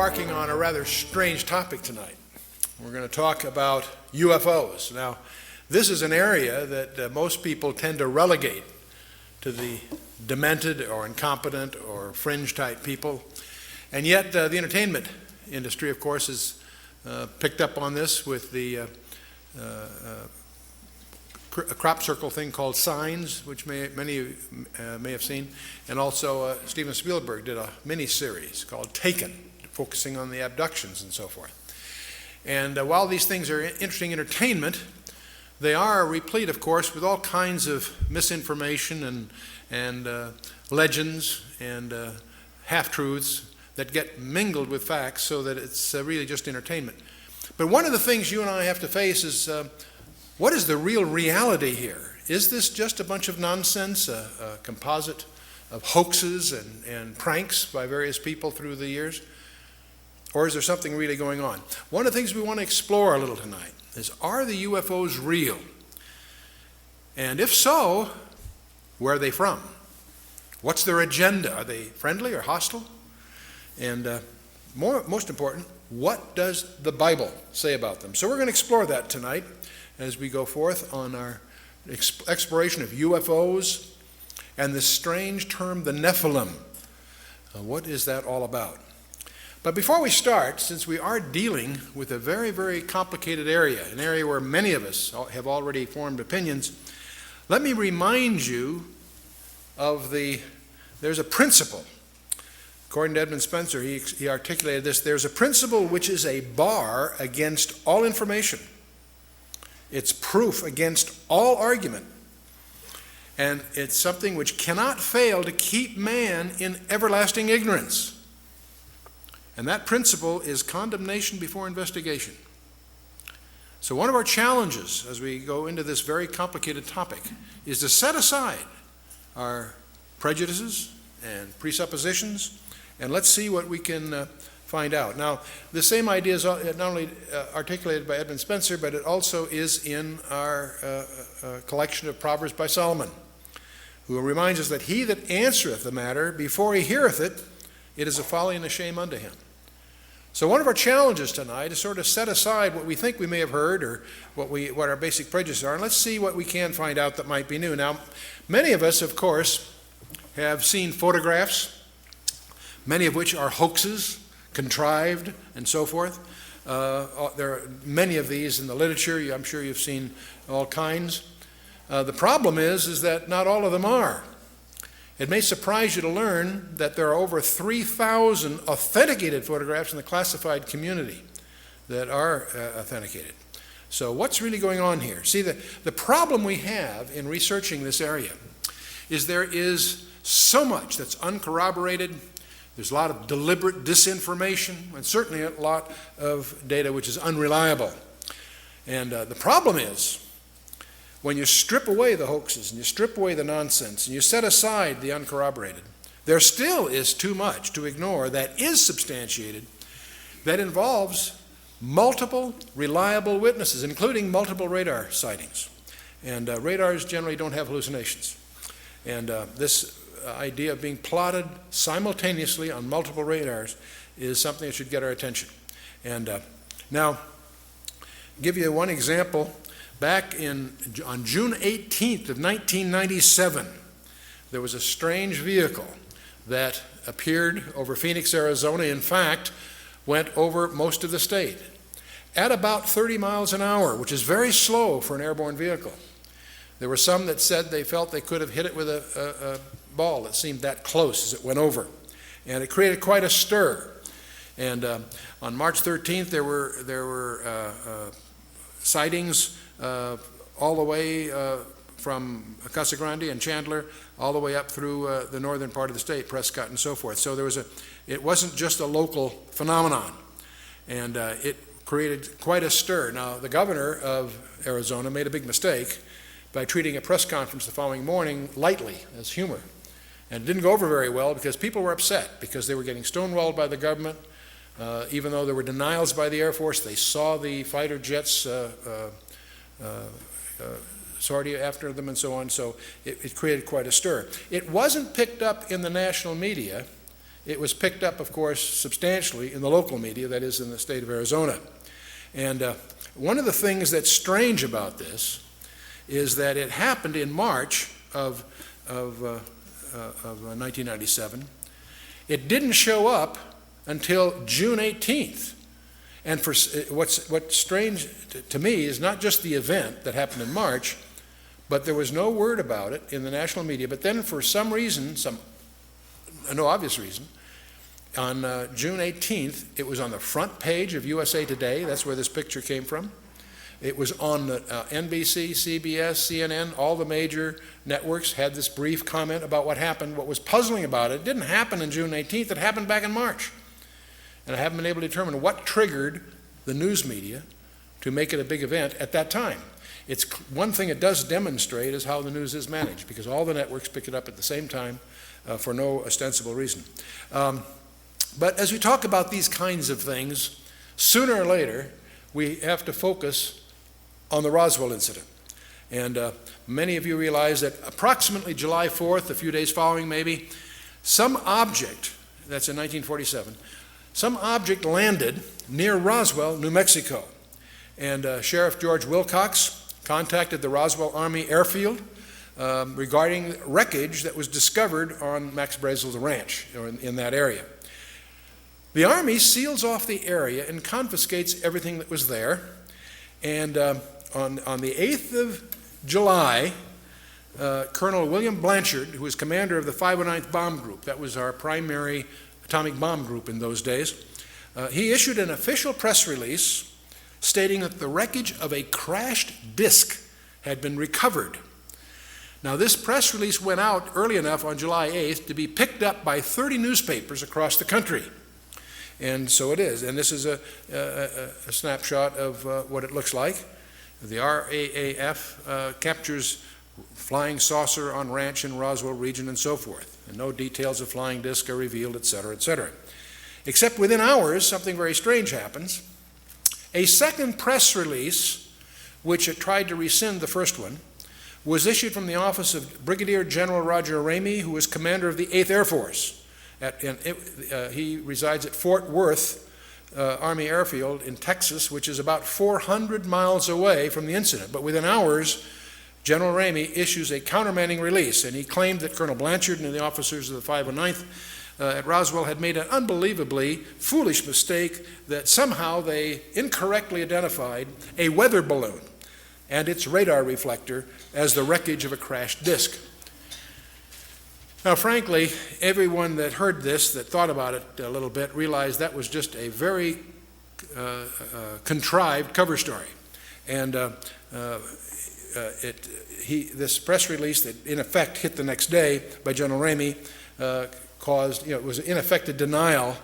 embarking on a rather strange topic tonight. We're going to talk about UFOs. Now, this is an area that most people tend to relegate to the demented or incompetent or fringe type people. And yet the entertainment industry, of course, has picked up on this with the a crop circle thing called Signs, which many of you may have seen. And also Steven Spielberg did a mini-series called Taken, focusing on the abductions and so forth. And while these things are interesting entertainment, they are replete, of course, with all kinds of misinformation and legends and half-truths that get mingled with facts so that it's really just entertainment. But one of the things you and I have to face is what is the real reality here? Is this just a bunch of nonsense, a composite of hoaxes and pranks by various people through the years? Or is there something really going on? One of the things we want to explore a little tonight is, are the UFOs real? And if so, where are they from? What's their agenda? Are they friendly or hostile? And most important, what does the Bible say about them? So we're going to explore that tonight as we go forth on our exploration of UFOs and this strange term, the Nephilim. What is that all about? But before we start, since we are dealing with a very, very complicated area, an area where many of us have already formed opinions, let me remind you of there's a principle. According to Edmund Spencer, he articulated this: there's a principle which is a bar against all information. It's proof against all argument. And it's something which cannot fail to keep man in everlasting ignorance. And that principle is condemnation before investigation. So one of our challenges as we go into this very complicated topic is to set aside our prejudices and presuppositions, and let's see what we can find out. Now, the same idea is not only articulated by Edmund Spencer, but it also is in our collection of Proverbs by Solomon, who reminds us that he that answereth the matter before he heareth it, it is a folly and a shame unto him. So one of our challenges tonight is sort of set aside what we think we may have heard or what our basic prejudices are, and let's see what we can find out that might be new. Now, many of us, of course, have seen photographs, many of which are hoaxes, contrived, and so forth. There are many of these in the literature. I'm sure you've seen all kinds. The problem is that not all of them are. It may surprise you to learn that there are over 3,000 authenticated photographs in the classified community that are authenticated. So what's really going on here? See, the problem we have in researching this area is there is so much that's uncorroborated. There's a lot of deliberate disinformation, and certainly a lot of data which is unreliable. And the problem is, when you strip away the hoaxes and you strip away the nonsense and you set aside the uncorroborated, there still is too much to ignore that is substantiated, that involves multiple reliable witnesses, including multiple radar sightings. And radars generally don't have hallucinations. And this idea of being plotted simultaneously on multiple radars is something that should get our attention. And now, give you one example. Back on June 18th of 1997, there was a strange vehicle that appeared over Phoenix, Arizona. In fact, went over most of the state at about 30 miles an hour, which is very slow for an airborne vehicle. There were some that said they felt they could have hit it with a ball that seemed that close as it went over. And it created quite a stir. And on March 13th, there were sightings all the way from Casa Grande and Chandler all the way up through the northern part of the state, Prescott and so forth. So it wasn't just a local phenomenon, and it created quite a stir. Now, the governor of Arizona made a big mistake by treating a press conference the following morning lightly, as humor. And it didn't go over very well because people were upset because they were getting stonewalled by the government. Even though there were denials by the Air Force, they saw the fighter jets sortie after them and so on, so it created quite a stir. It wasn't picked up in the national media it was picked up, of course, substantially in the local media, that is in the state of Arizona. And one of the things that's strange about this is that it happened in March of 1997. It didn't show up until June 18th. And what's strange to me is not just the event that happened in March, but there was no word about it in the national media. But then for some reason, no obvious reason, on June 18th, it was on the front page of USA Today. That's where this picture came from. It was on the NBC, CBS, CNN, all the major networks had this brief comment about what happened. What was puzzling about it didn't happen on June 18th, it happened back in March. And I haven't been able to determine what triggered the news media to make it a big event at that time. It's one thing it does demonstrate is how the news is managed, because all the networks pick it up at the same time for no ostensible reason. But as we talk about these kinds of things, sooner or later, we have to focus on the Roswell incident. And many of you realize that approximately July 4th, a few days following maybe, some object, that's in 1947, some object landed near Roswell, New Mexico. And Sheriff George Wilcox contacted the Roswell Army Airfield regarding wreckage that was discovered on Max Brazel's ranch, or in that area. The Army seals off the area and confiscates everything that was there. And on the 8th of July, Colonel William Blanchard, who was commander of the 509th Bomb Group, that was our primary atomic bomb group in those days, he issued an official press release stating that the wreckage of a crashed disk had been recovered. Now, this press release went out early enough on July 8th to be picked up by 30 newspapers across the country. And so it is. And this is a snapshot of what it looks like. The RAAF captures flying saucer on ranch in Roswell region and so forth. And no details of flying disc are revealed, et cetera, et cetera. Except within hours, something very strange happens. A second press release, which had tried to rescind the first one, was issued from the office of Brigadier General Roger Ramey, who was commander of the 8th Air Force. He resides at Fort Worth Army Airfield in Texas, which is about 400 miles away from the incident. But within hours, General Ramey issues a countermanding release, and he claimed that Colonel Blanchard and the officers of the 509th at Roswell had made an unbelievably foolish mistake, that somehow they incorrectly identified a weather balloon and its radar reflector as the wreckage of a crashed disk. Now, frankly, everyone that heard this, that thought about it a little bit, realized that was just a very contrived cover story. And this press release that in effect hit the next day by General Ramey caused, it was in effect a denial,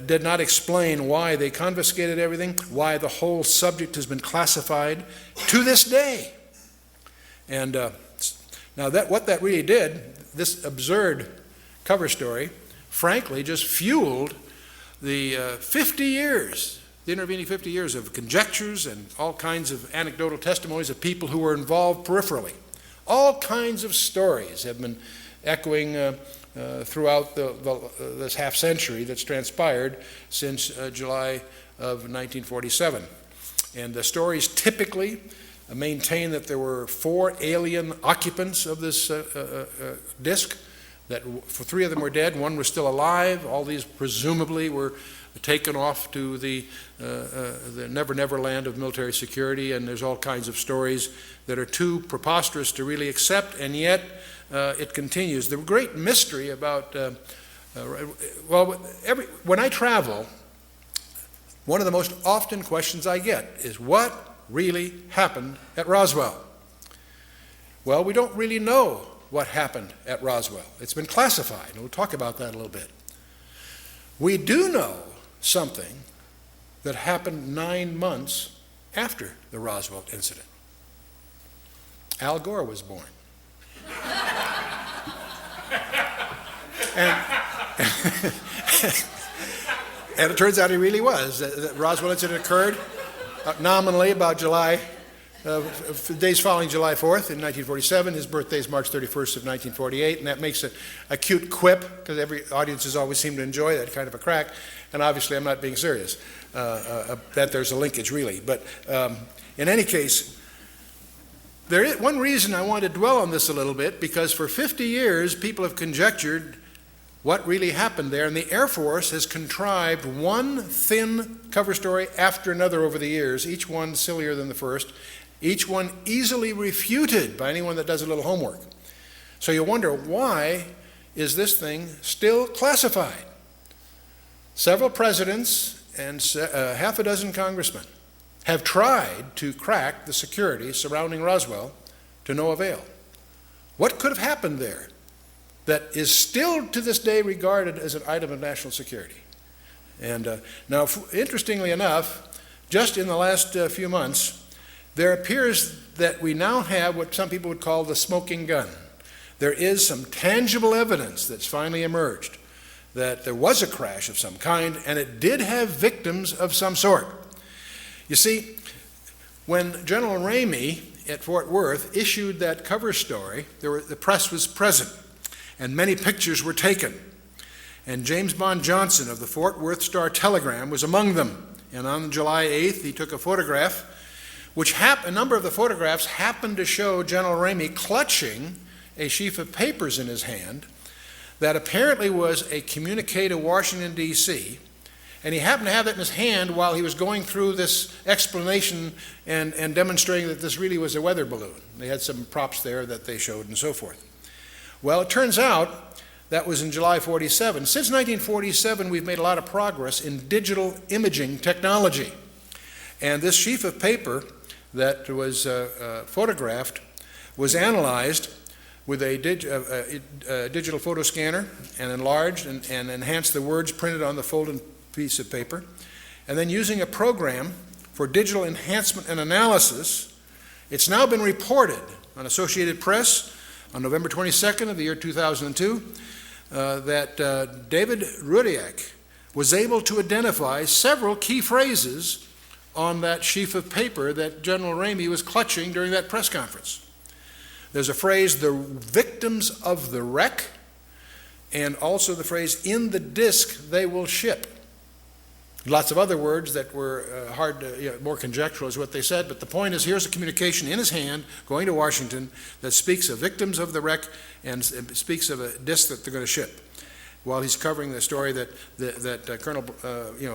did not explain why they confiscated everything, why the whole subject has been classified to this day. And now what that really did, this absurd cover story, frankly, just fueled the 50 years, the intervening 50 years of conjectures and all kinds of anecdotal testimonies of people who were involved peripherally. All kinds of stories have been echoing throughout this half century that's transpired since July of 1947. And the stories typically maintain that there were 4 alien occupants of this disk, that 3 of them were dead, 1 was still alive. All these presumably were taken off to the Never land of military security, and there's all kinds of stories that are too preposterous to really accept, and yet it continues. The great mystery about, when I travel, one of the most often questions I get is, what really happened at Roswell? Well, we don't really know what happened at Roswell. It's been classified, and we'll talk about that a little bit. We do know something that happened 9 months after the Roswell incident. Al Gore was born. And it turns out he really was. The Roswell incident occurred nominally about July the days following July 4th in 1947. His birthday is March 31st of 1948, and that makes a cute quip, because every audiences always seem to enjoy that kind of a crack. And obviously, I'm not being serious, that there's a linkage, really. But in any case, there is one reason I want to dwell on this a little bit, because for 50 years, people have conjectured what really happened there, and the Air Force has contrived one thin cover story after another over the years, each one sillier than the first, each one easily refuted by anyone that does a little homework. So you wonder, why is this thing still classified? Several presidents and half a dozen congressmen have tried to crack the security surrounding Roswell to no avail. What could have happened there that is still to this day regarded as an item of national security? And now, interestingly enough, just in the last few months, there appears that we now have what some people would call the smoking gun. There is some tangible evidence that's finally emerged that there was a crash of some kind, and it did have victims of some sort. You see, when General Ramey at Fort Worth issued that cover story, the press was present, and many pictures were taken. And James Bond Johnson of the Fort Worth Star-Telegram was among them. And on July 8th, he took a photograph, which a number of the photographs happened to show General Ramey clutching a sheaf of papers in his hand that apparently was a communique to Washington, D.C., and he happened to have that in his hand while he was going through this explanation and demonstrating that this really was a weather balloon. They had some props there that they showed and so forth. Well, it turns out that was in July 47. Since 1947, we've made a lot of progress in digital imaging technology. And this sheaf of paper that was photographed was analyzed with a digital photo scanner and enlarged and enhanced the words printed on the folded piece of paper. And then using a program for digital enhancement and analysis, it's now been reported on Associated Press on November 22nd of the year 2002 that David Rudiak was able to identify several key phrases on that sheaf of paper that General Ramey was clutching during that press conference. There's a phrase, the victims of the wreck, and also the phrase, in the disk they will ship. Lots of other words that were hard to, more conjectural is what they said, but the point is, here's a communication in his hand going to Washington that speaks of victims of the wreck and speaks of a disc that they're going to ship, while he's covering the story that Colonel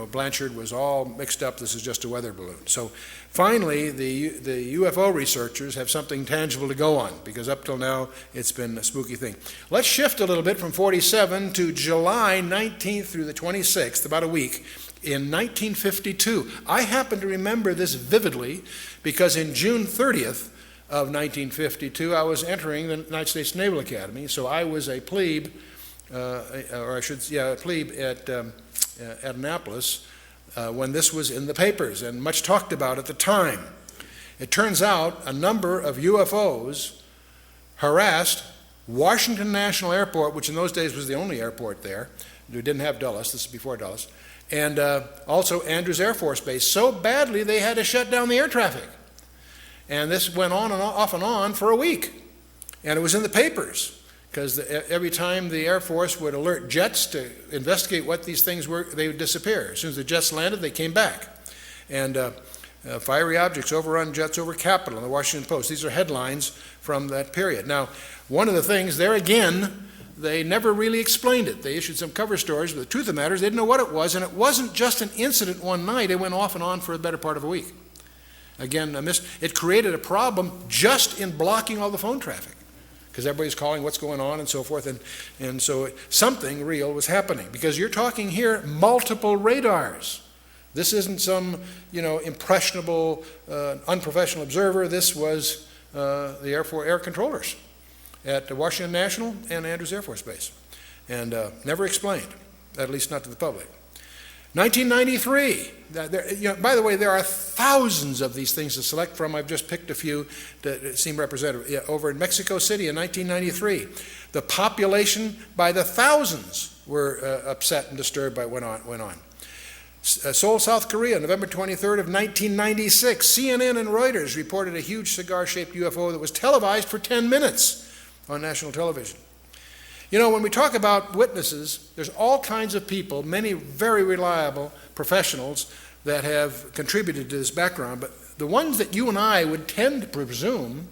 Blanchard was all mixed up. This is just a weather balloon. So finally, the UFO researchers have something tangible to go on, because up till now it's been a spooky thing. Let's shift a little bit from 47 to July 19th through the 26th, about a week. In 1952, I happen to remember this vividly because in June 30th of 1952, I was entering the United States Naval Academy, so I was a plebe, a plebe at Annapolis when this was in the papers and much talked about at the time. It turns out a number of UFOs harassed Washington National Airport, which in those days was the only airport there. We didn't have Dulles, this is before Dulles, and also Andrews Air Force Base, so badly they had to shut down the air traffic. And this went on and off and on for a week. And it was in the papers, because every time the Air Force would alert jets to investigate what these things were, they would disappear. As soon as the jets landed, they came back. And fiery objects overrun jets over Capitol in the Washington Post. These are headlines from that period. Now, one of the things, there again, they never really explained it. They issued some cover stories, but the truth of the matter is they didn't know what it was, and it wasn't just an incident one night. It went off and on for the better part of a week. Again, it created a problem just in blocking all the phone traffic, because everybody's calling what's going on and so forth, and so something real was happening, because you're talking here multiple radars. This isn't some impressionable, unprofessional observer. This was the air controllers at Washington National and Andrews Air Force Base, and never explained, at least not to the public. 1993, by the way, there are thousands of these things to select from. I've just picked a few that seem representative. Over in Mexico City in 1993, the population by the thousands were upset and disturbed by what went on. Seoul, South Korea, November 23rd of 1996. CNN and Reuters reported a huge cigar-shaped UFO that was televised for 10 minutes on national television. You know, when we talk about witnesses, there's all kinds of people, many very reliable professionals that have contributed to this background, but the ones that you and I would tend to presume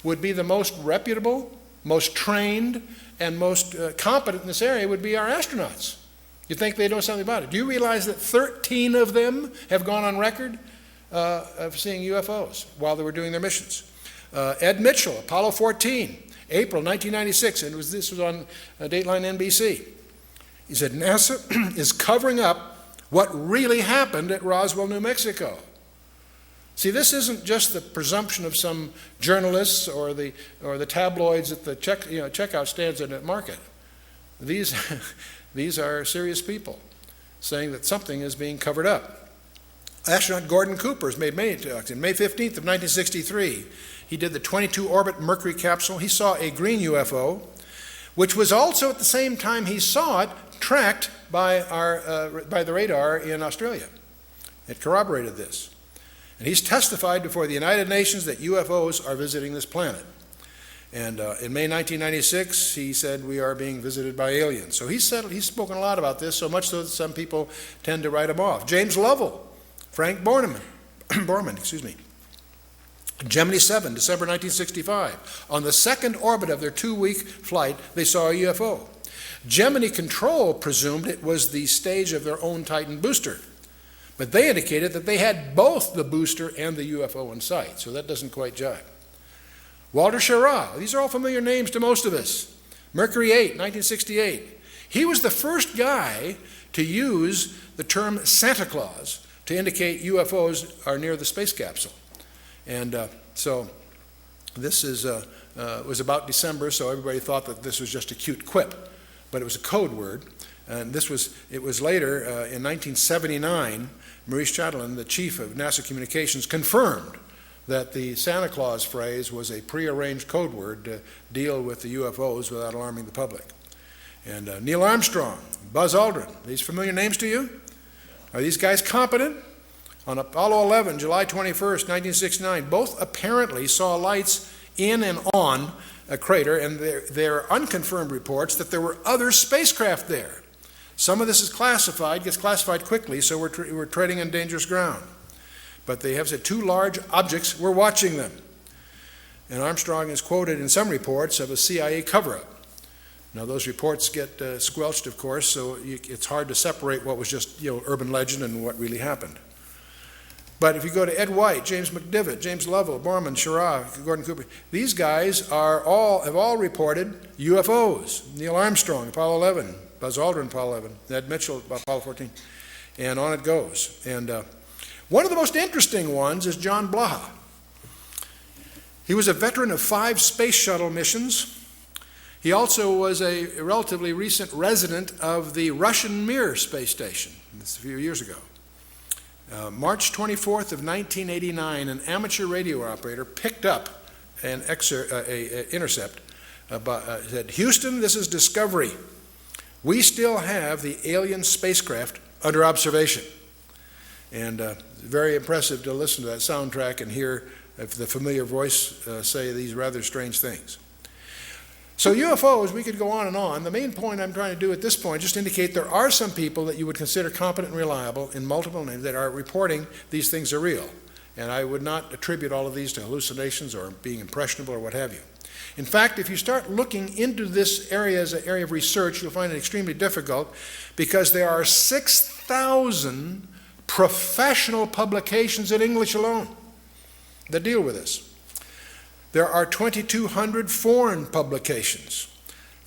would be the most reputable, most trained, and most competent in this area would be our astronauts. You think they know something about it. Do you realize that 13 of them have gone on record of seeing UFOs while they were doing their missions? Ed Mitchell, Apollo 14, April 1996, and this was on Dateline NBC. He said, NASA is covering up what really happened at Roswell, New Mexico. See, this isn't just the presumption of some journalists or the tabloids at the checkout stands in the market. These are serious people saying that something is being covered up. Astronaut Gordon Cooper has made many talks. On May 15th of 1963, he did the 22-orbit Mercury capsule. He saw a green UFO, which was also at the same time he saw it tracked by the radar in Australia. It corroborated this. And he's testified before the United Nations that UFOs are visiting this planet. And in May 1996, he said, we are being visited by aliens. So he's spoken a lot about this, so much so that some people tend to write him off. James Lovell, Frank Borman, Gemini 7, December 1965. On the second orbit of their 2-week flight, they saw a UFO. Gemini Control presumed it was the stage of their own Titan booster. But they indicated that they had both the booster and the UFO in sight, so that doesn't quite jive. Walter Schirra, these are all familiar names to most of us. Mercury 8, 1968. He was the first guy to use the term Santa Claus to indicate UFOs are near the space capsule. And so this was about December, so everybody thought that this was just a cute quip, but it was a code word. And it was later, in 1979, Maurice Chatelain, the chief of NASA Communications, confirmed that the Santa Claus phrase was a prearranged code word to deal with the UFOs without alarming the public. And Neil Armstrong, Buzz Aldrin, these familiar names to you? Are these guys competent? On Apollo 11, July 21st, 1969, both apparently saw lights in and on a crater, and there are unconfirmed reports that there were other spacecraft there. Some of this is classified, gets classified quickly, so we're treading on dangerous ground. But they have said 2 large objects, we're watching them. And Armstrong is quoted in some reports of a CIA cover-up. Now those reports get squelched, of course, so it's hard to separate what was just urban legend and what really happened. But if you go to Ed White, James McDivitt, James Lovell, Borman, Schirra, Gordon Cooper, these guys have all reported UFOs. Neil Armstrong, Apollo 11, Buzz Aldrin, Apollo 11, Ed Mitchell, Apollo 14, and on it goes. And one of the most interesting ones is John Blaha. He was a veteran of 5 space shuttle missions. He also was a relatively recent resident of the Russian Mir space station. This a few years ago. March 24th of 1989, an amateur radio operator picked up an intercept. Said, Houston, this is Discovery. We still have the alien spacecraft under observation. And very impressive to listen to that soundtrack and hear the familiar voice say these rather strange things. So UFOs, we could go on and on. The main point I'm trying to do at this point, just indicate there are some people that you would consider competent and reliable in multiple names that are reporting these things are real. And I would not attribute all of these to hallucinations or being impressionable or what have you. In fact, if you start looking into this area as an area of research, you'll find it extremely difficult because there are 6,000 professional publications in English alone that deal with this. There are 2,200 foreign publications,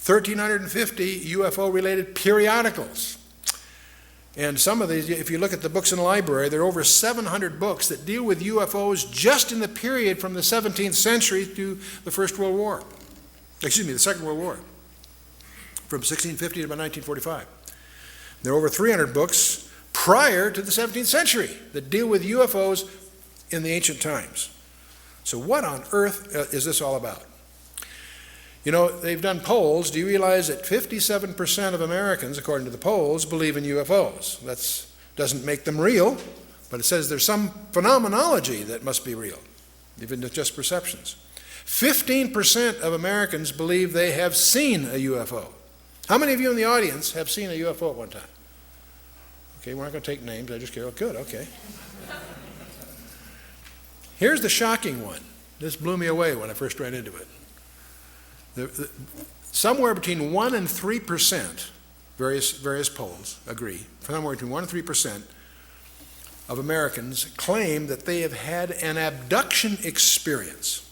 1,350 UFO-related periodicals. And some of these, if you look at the books in the library, there are over 700 books that deal with UFOs just in the period from the 17th century to the Second World War, from 1650 to about 1945. There are over 300 books prior to the 17th century that deal with UFOs in the ancient times. So what on earth is this all about? You know, they've done polls. Do you realize that 57% of Americans, according to the polls, believe in UFOs? That's Doesn't make them real, but it says there's some phenomenology that must be real, even just perceptions. 15% of Americans believe they have seen a UFO. How many of you in the audience have seen a UFO at one time? Okay, we're not going to take names. I just care. Oh, good, okay. Here's the shocking one. This blew me away when I first ran into it. Somewhere between 1 and 3%, various polls agree, somewhere between 1 and 3% of Americans claim that they have had an abduction experience.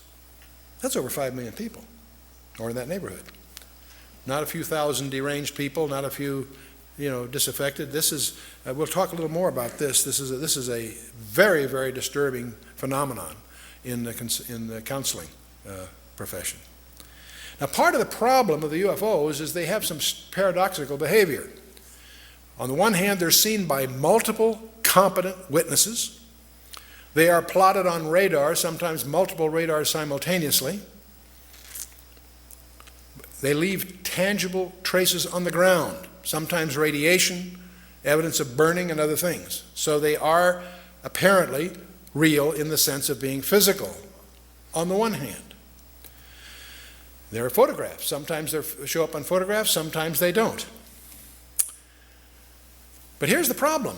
That's over 5 million people, or in that neighborhood. Not a few thousand deranged people, not a few, disaffected. This is, we'll talk a little more about this. This is a very, very disturbing phenomenon in the counseling profession. Now, part of the problem of the UFOs is they have some paradoxical behavior. On the one hand, they're seen by multiple competent witnesses. They are plotted on radar, sometimes multiple radars simultaneously. They leave tangible traces on the ground, sometimes radiation, evidence of burning, and other things. So they are apparently real in the sense of being physical, on the one hand. There are photographs. Sometimes they show up on photographs, sometimes they don't. But here's the problem.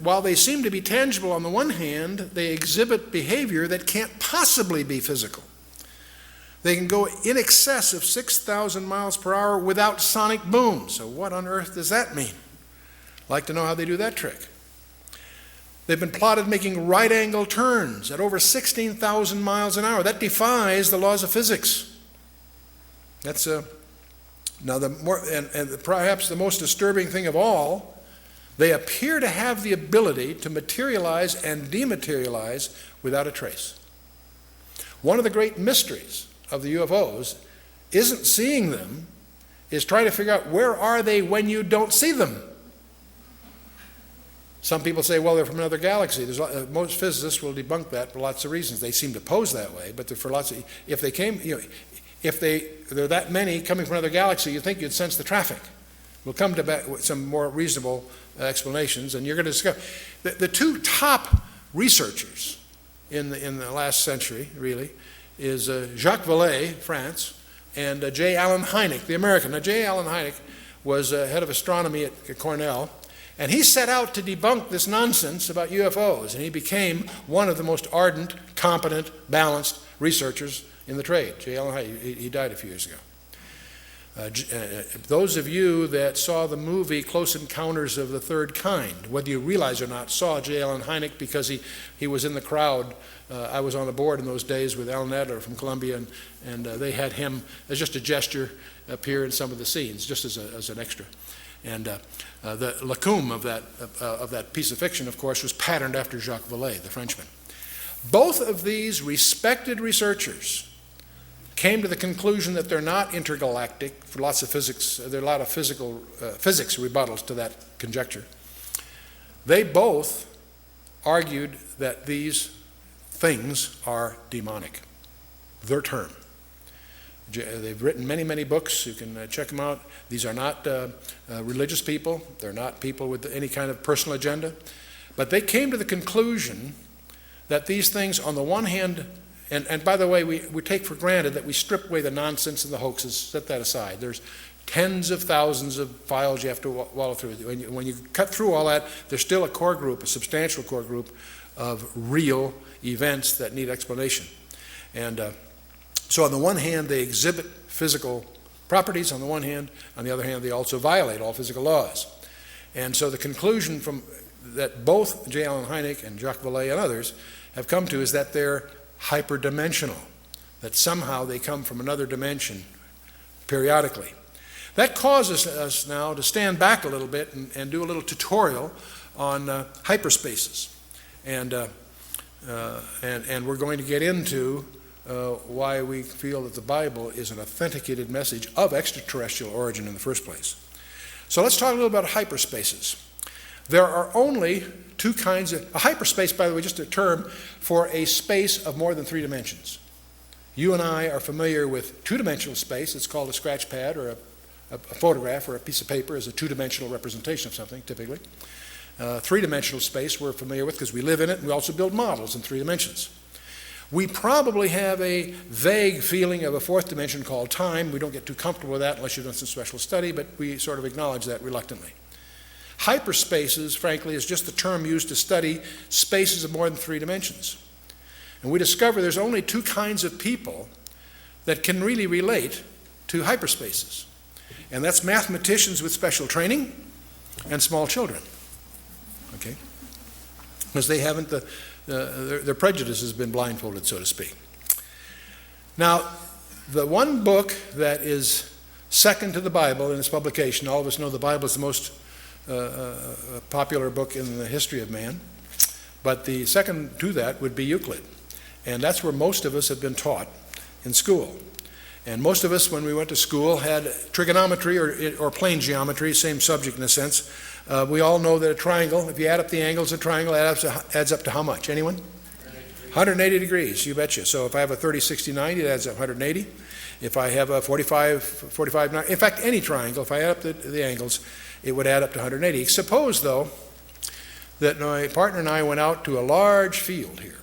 While they seem to be tangible on the one hand, they exhibit behavior that can't possibly be physical. They can go in excess of 6,000 miles per hour without sonic boom. So what on earth does that mean? I'd like to know how they do that trick. They've been plotted making right-angle turns at over 16,000 miles an hour. That defies the laws of physics. That's now perhaps the most disturbing thing of all. They appear to have the ability to materialize and dematerialize without a trace. One of the great mysteries of the UFOs isn't seeing them, is trying to figure out where are they when you don't see them. Some people say, well, they're from another galaxy. Most physicists will debunk that for lots of reasons. They seem to pose that way, but for lots of, if they came, if there are that many coming from another galaxy, you'd think you'd sense the traffic. We'll come to some more reasonable explanations, and you're going to discover the two top researchers in the last century, really, is Jacques Vallée, France, and J. Allen Hynek, the American. Now, J. Allen Hynek was head of astronomy at Cornell, and he set out to debunk this nonsense about UFOs, and he became one of the most ardent, competent, balanced researchers in the trade. J. Allen Hynek, he died a few years ago. Those of you that saw the movie Close Encounters of the Third Kind, whether you realize or not, saw J. Allen Hynek because he was in the crowd. I was on the board in those days with Alan Adler from Columbia, and they had him as just a gesture appear in some of the scenes, just as an extra. And the lacune of that piece of fiction, of course, was patterned after Jacques Vallée, the Frenchman. Both of these respected researchers came to the conclusion that they're not intergalactic for lots of physics. There are a lot of physics rebuttals to that conjecture. They both argued that these things are demonic. Their term. They've written many, many books. You can check them out. These are not religious people. They're not people with any kind of personal agenda. But they came to the conclusion that these things, on the one hand, and by the way, we take for granted that we strip away the nonsense and the hoaxes, set that aside. There's tens of thousands of files you have to wallow through. When you cut through all that, there's still a core group, a substantial core group of real events that need explanation. And so on the one hand, they exhibit physical properties on the one hand. On the other hand, they also violate all physical laws. And so the conclusion that both J. Allen Hynek and Jacques Vallée and others have come to is that they're hyperdimensional, that somehow they come from another dimension periodically. That causes us now to stand back a little bit and do a little tutorial on hyperspaces. And we're going to get into why we feel that the Bible is an authenticated message of extraterrestrial origin in the first place. So let's talk a little about hyperspaces. There are only two kinds of... A hyperspace, by the way, just a term for a space of more than 3 dimensions. You and I are familiar with two-dimensional space. It's called a scratch pad or a photograph or a piece of paper is a two-dimensional representation of something, typically. Three-dimensional space we're familiar with because we live in it, and we also build models in 3 dimensions. We probably have a vague feeling of a 4th dimension called time. We don't get too comfortable with that unless you've done some special study, but we sort of acknowledge that reluctantly. Hyperspaces, frankly, is just the term used to study spaces of more than 3 dimensions. And we discover there's only 2 kinds of people that can really relate to hyperspaces. And that's mathematicians with special training and small children. Okay? Because they haven't, their prejudice has been blindfolded, so to speak. Now, the one book that is second to the Bible in its publication, all of us know the Bible is the most popular book in the history of man, but the second to that would be Euclid. And that's where most of us have been taught in school. And most of us, when we went to school, had trigonometry or plane geometry, same subject in a sense. We all know that a triangle, if you add up the angles of a triangle, adds up to how much? Anyone? 180 degrees, you betcha. So if I have a 30, 60, 90, it adds up 180. If I have a 45, 90, in fact, any triangle, if I add up the angles, it would add up to 180. Suppose, though, that my partner and I went out to a large field here,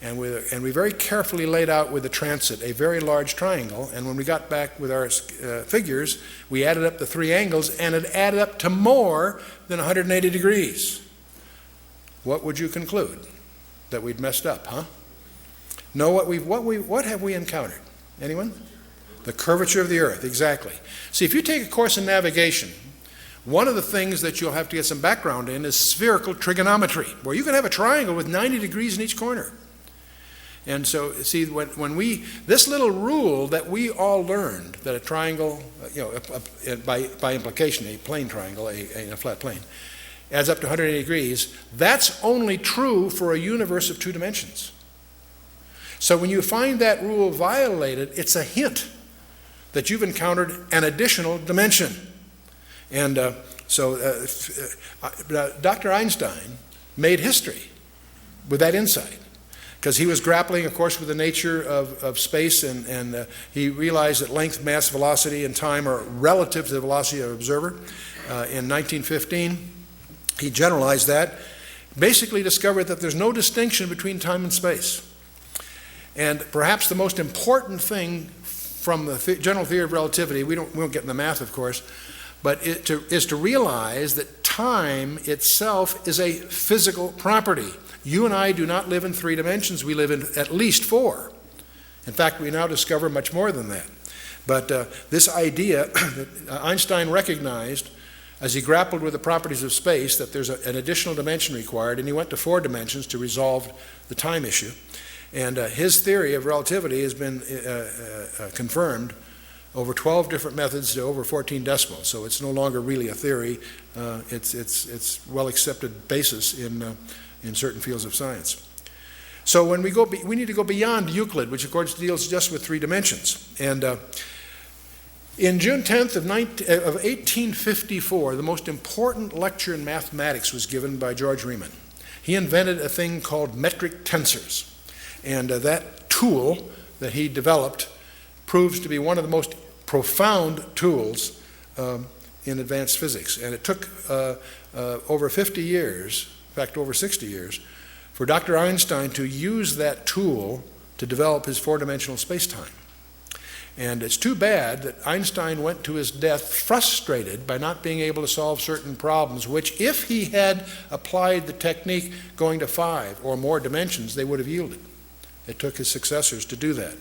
and we very carefully laid out with the transit a very large triangle, and when we got back with our figures, we added up the 3 angles, and it added up to more than 180 degrees. What would you conclude? That we'd messed up, huh? No, what have we encountered? Anyone? The curvature of the earth, exactly. See, if you take a course in navigation, one of the things that you'll have to get some background in is spherical trigonometry, where you can have a triangle with 90 degrees in each corner. And so, see, this little rule that we all learned, that a triangle, by implication, a plane triangle, a flat plane, adds up to 180 degrees, that's only true for a universe of 2 dimensions. So when you find that rule violated, it's a hint that you've encountered an additional dimension. And Dr. Einstein made history with that insight, because he was grappling, of course, with the nature of space, and he realized that length, mass, velocity, and time are relative to the velocity of an observer. In 1915, he generalized that, basically discovered that there's no distinction between time and space. And perhaps the most important thing from the general theory of relativity, we won't get in the math, of course, but is to realize that time itself is a physical property. You and I do not live in 3 dimensions. We live in at least 4. In fact, we now discover much more than that. But this idea that Einstein recognized as he grappled with the properties of space, that there's an additional dimension required, and he went to 4 dimensions to resolve the time issue. And his theory of relativity has been confirmed over 12 different methods to over 14 decimals. So it's no longer really a theory. It's well-accepted basis in certain fields of science. So when we need to go beyond Euclid, which of course deals just with 3 dimensions. And in June 10th of 1854, the most important lecture in mathematics was given by George Riemann. He invented a thing called metric tensors. And that tool that he developed proves to be one of the most profound tools in advanced physics. And it took over 50 years, in fact over 60 years, for Dr. Einstein to use that tool to develop his 4-dimensional space-time. And it's too bad that Einstein went to his death frustrated by not being able to solve certain problems, which if he had applied the technique going to 5 or more dimensions, they would have yielded. It took his successors to do that.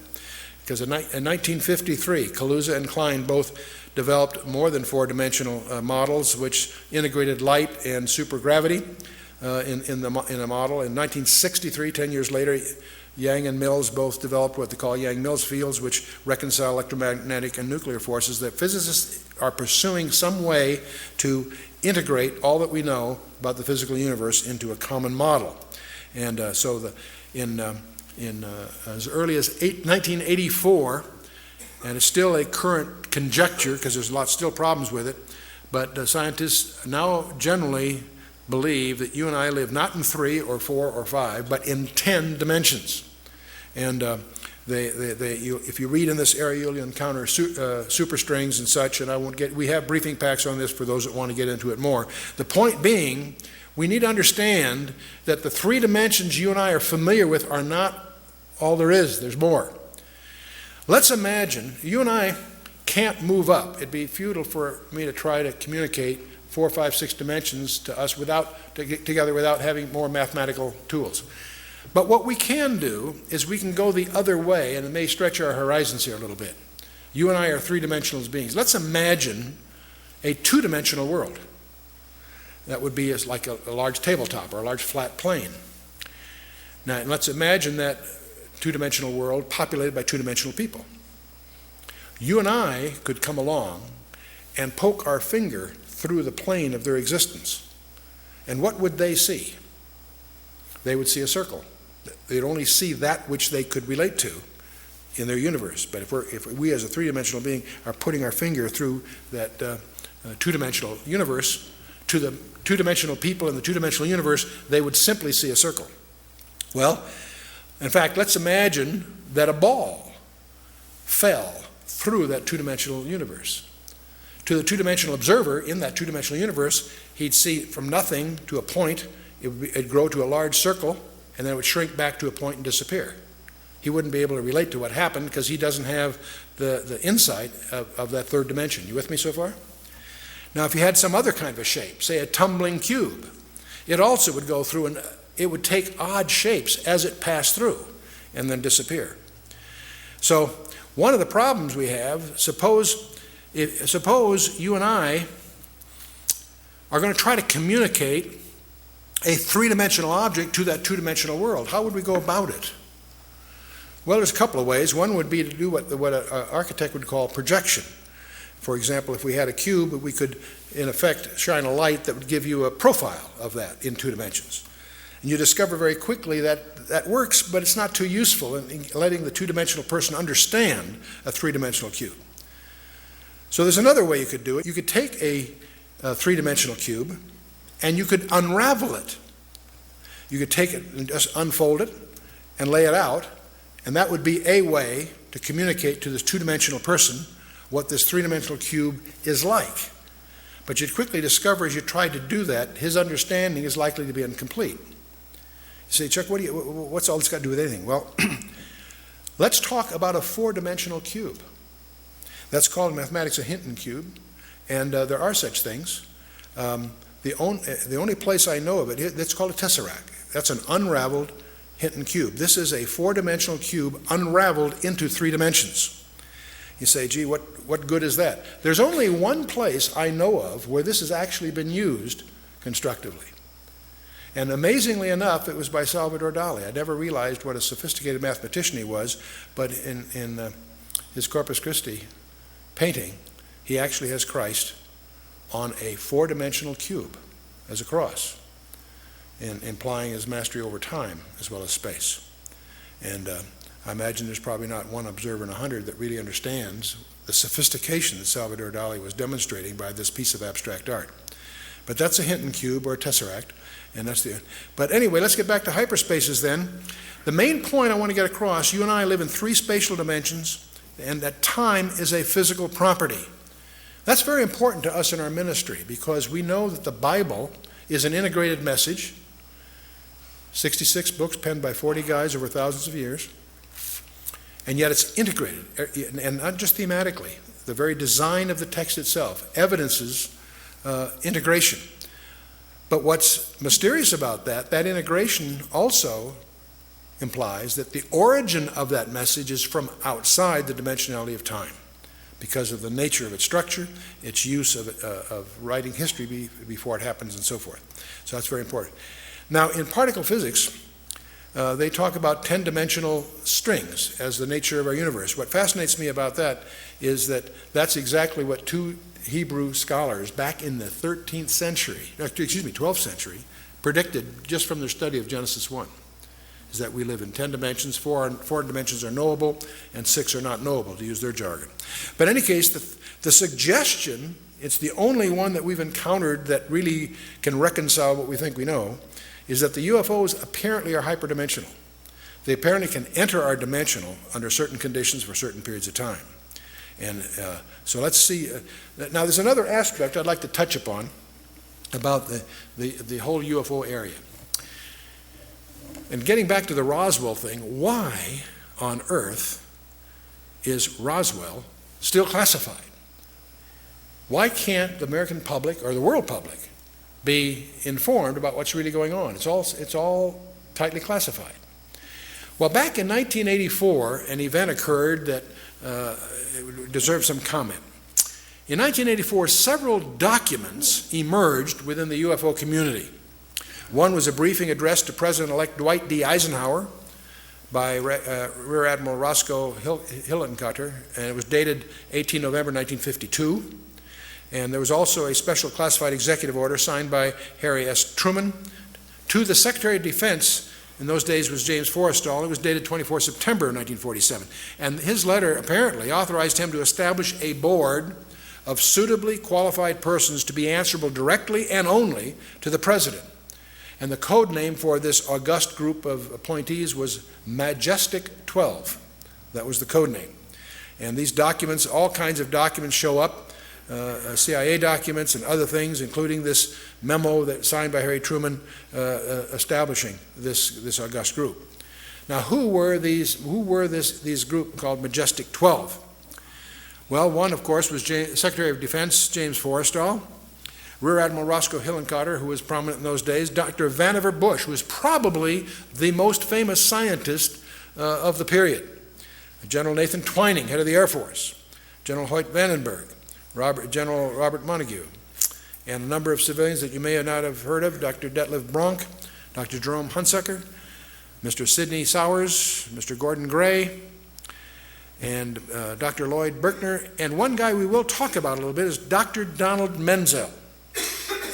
Because in 1953, Kaluza and Klein both developed more than 4-dimensional models which integrated light and supergravity in a model. In 1963, 10 years later, Yang and Mills both developed what they call Yang-Mills fields, which reconcile electromagnetic and nuclear forces. That physicists are pursuing some way to integrate all that we know about the physical universe into a common model. And in as early as 1984, and it's still a current conjecture because there's still problems with it, but scientists now generally believe that you and I live not in 3 or 4 or 5, but in 10 dimensions. And If you read in this area, you'll encounter superstrings and such, and we have briefing packs on this for those that want to get into it more. The point being, we need to understand that the three dimensions you and I are familiar with are not all there is. There's more. Let's imagine you and I can't move up. It'd be futile for me to try to communicate 4, 5, 6 dimensions to us together without having more mathematical tools. But what we can do is we can go the other way, and it may stretch our horizons here a little bit. You and I are three-dimensional beings. Let's imagine a two-dimensional world. That would be like a large tabletop or a large flat plane. Now, and let's imagine that two-dimensional world populated by two-dimensional people. You and I could come along and poke our finger through the plane of their existence. And what would they see? They would see a circle. They'd only see that which they could relate to in their universe. But if we as a three-dimensional being are putting our finger through that two-dimensional universe to the two-dimensional people in the two-dimensional universe, they would simply see a circle. Well, in fact, let's imagine that a ball fell through that two-dimensional universe. To the two-dimensional observer in that two-dimensional universe, he'd see from nothing to a point. It'd grow to a large circle, and then it would shrink back to a point and disappear. He wouldn't be able to relate to what happened because he doesn't have the insight of that third dimension. You with me so far? Now, if you had some other kind of a shape, say a tumbling cube, it also would go through and it would take odd shapes as it passed through and then disappear. So one of the problems we have, suppose you and I are going to try to communicate a three-dimensional object to that two-dimensional world. How would we go about it? Well, there's a couple of ways. One would be to do what an architect would call projection. For example, if we had a cube, we could, in effect, shine a light that would give you a profile of that in 2 dimensions. And you discover very quickly that that works, but it's not too useful in letting the two-dimensional person understand a three-dimensional cube. So there's another way you could do it. You could take a three-dimensional cube and you could unravel it. You could take it and just unfold it and lay it out, and that would be a way to communicate to this two-dimensional person what this three-dimensional cube is like. But you'd quickly discover as you try to do that, his understanding is likely to be incomplete. You say, Chuck, what's all this got to do with anything? Well, let's talk about a 4-dimensional cube. That's called in mathematics a Hinton cube, and there are such things. The only place I know of it, it's called a tesseract. That's an unraveled Hinton cube. This is a 4-dimensional cube unraveled into 3 dimensions. You say, gee, what good is that? There's only one place I know of where this has actually been used constructively. And amazingly enough, it was by Salvador Dali. I never realized what a sophisticated mathematician he was, but in his Corpus Christi painting, he actually has Christ on a 4-dimensional cube as a cross, and implying his mastery over time as well as space. And I imagine there's probably not one observer in 100 that really understands the sophistication that Salvador Dali was demonstrating by this piece of abstract art. But that's a Hinton cube or a tesseract, and that's the. But anyway, let's get back to hyperspaces then. The main point I want to get across: you and I live in 3 spatial dimensions, and that time is a physical property. That's very important to us in our ministry because we know that the Bible is an integrated message. 66 books penned by 40 guys over thousands of years. And yet it's integrated, and not just thematically. The very design of the text itself evidences integration. But what's mysterious about that integration also implies that the origin of that message is from outside the dimensionality of time because of the nature of its structure, its use of writing history before it happens and so forth. So that's very important. Now, in particle physics, they talk about 10-dimensional strings as the nature of our universe. What fascinates me about that is that that's exactly what 2 Hebrew scholars back in the 12th century, predicted just from their study of Genesis 1, is that we live in 10 dimensions, 4 dimensions are knowable, and 6 are not knowable, to use their jargon. But in any case, the suggestion, it's the only one that we've encountered that really can reconcile what we think we know, is that the UFOs apparently are hyperdimensional. They apparently can enter our dimensional under certain conditions for certain periods of time. And so let's see. Now there's another aspect I'd like to touch upon about the whole UFO area. And getting back to the Roswell thing, why on earth is Roswell still classified? Why can't the American public or the world public be informed about what's really going on? It's all tightly classified. Well, back in 1984, an event occurred that deserves some comment. In 1984, several documents emerged within the UFO community. One was a briefing addressed to President-elect Dwight D. Eisenhower by Rear Admiral Roscoe Hillenkotter, and it was dated 18 November 1952. And there was also a special classified executive order signed by Harry S. Truman to the Secretary of Defense. In those days was James Forrestal. It was dated 24 September 1947. And his letter apparently authorized him to establish a board of suitably qualified persons to be answerable directly and only to the President. And the code name for this august group of appointees was Majestic 12. That was the code name. And these documents, all kinds of documents show up, CIA documents and other things, including this memo that signed by Harry Truman establishing this august group. Now, who were these group called Majestic 12? Well, one, of course, was Secretary of Defense James Forrestal, Rear Admiral Roscoe Hillenkotter, who was prominent in those days, Dr. Vannevar Bush, who was probably the most famous scientist of the period, General Nathan Twining, head of the Air Force, General Hoyt Vandenberg, General Robert Montague, and a number of civilians that you may not have heard of, Dr. Detlev Bronk, Dr. Jerome Hunsucker, Mr. Sidney Sowers, Mr. Gordon Gray, and Dr. Lloyd Berkner, and one guy we will talk about a little bit is Dr. Donald Menzel.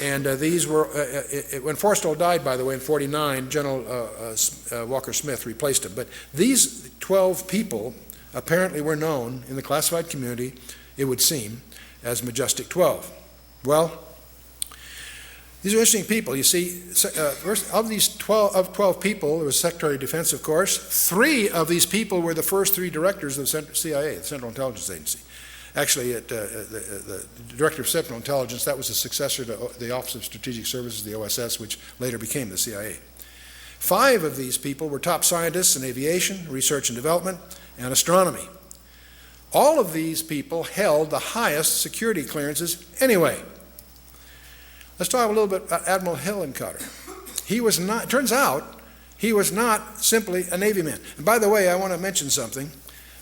And these were, when Forrestal died, by the way, in 1949, General Walker Smith replaced him. But these 12 people apparently were known in the classified community, it would seem, as Majestic 12. Well, these are interesting people. You see, of these 12 people, there was Secretary of Defense, of course. 3 of these people were the first 3 directors of the CIA, the Central Intelligence Agency. Actually, the Director of Central Intelligence, that was a successor to the Office of Strategic Services, the OSS, which later became the CIA. 5 of these people were top scientists in aviation, research and development, and astronomy. All of these people held the highest security clearances anyway. Let's talk a little bit about Admiral Hillenkotter. Turns out, he was not simply a Navy man. And by the way, I want to mention something.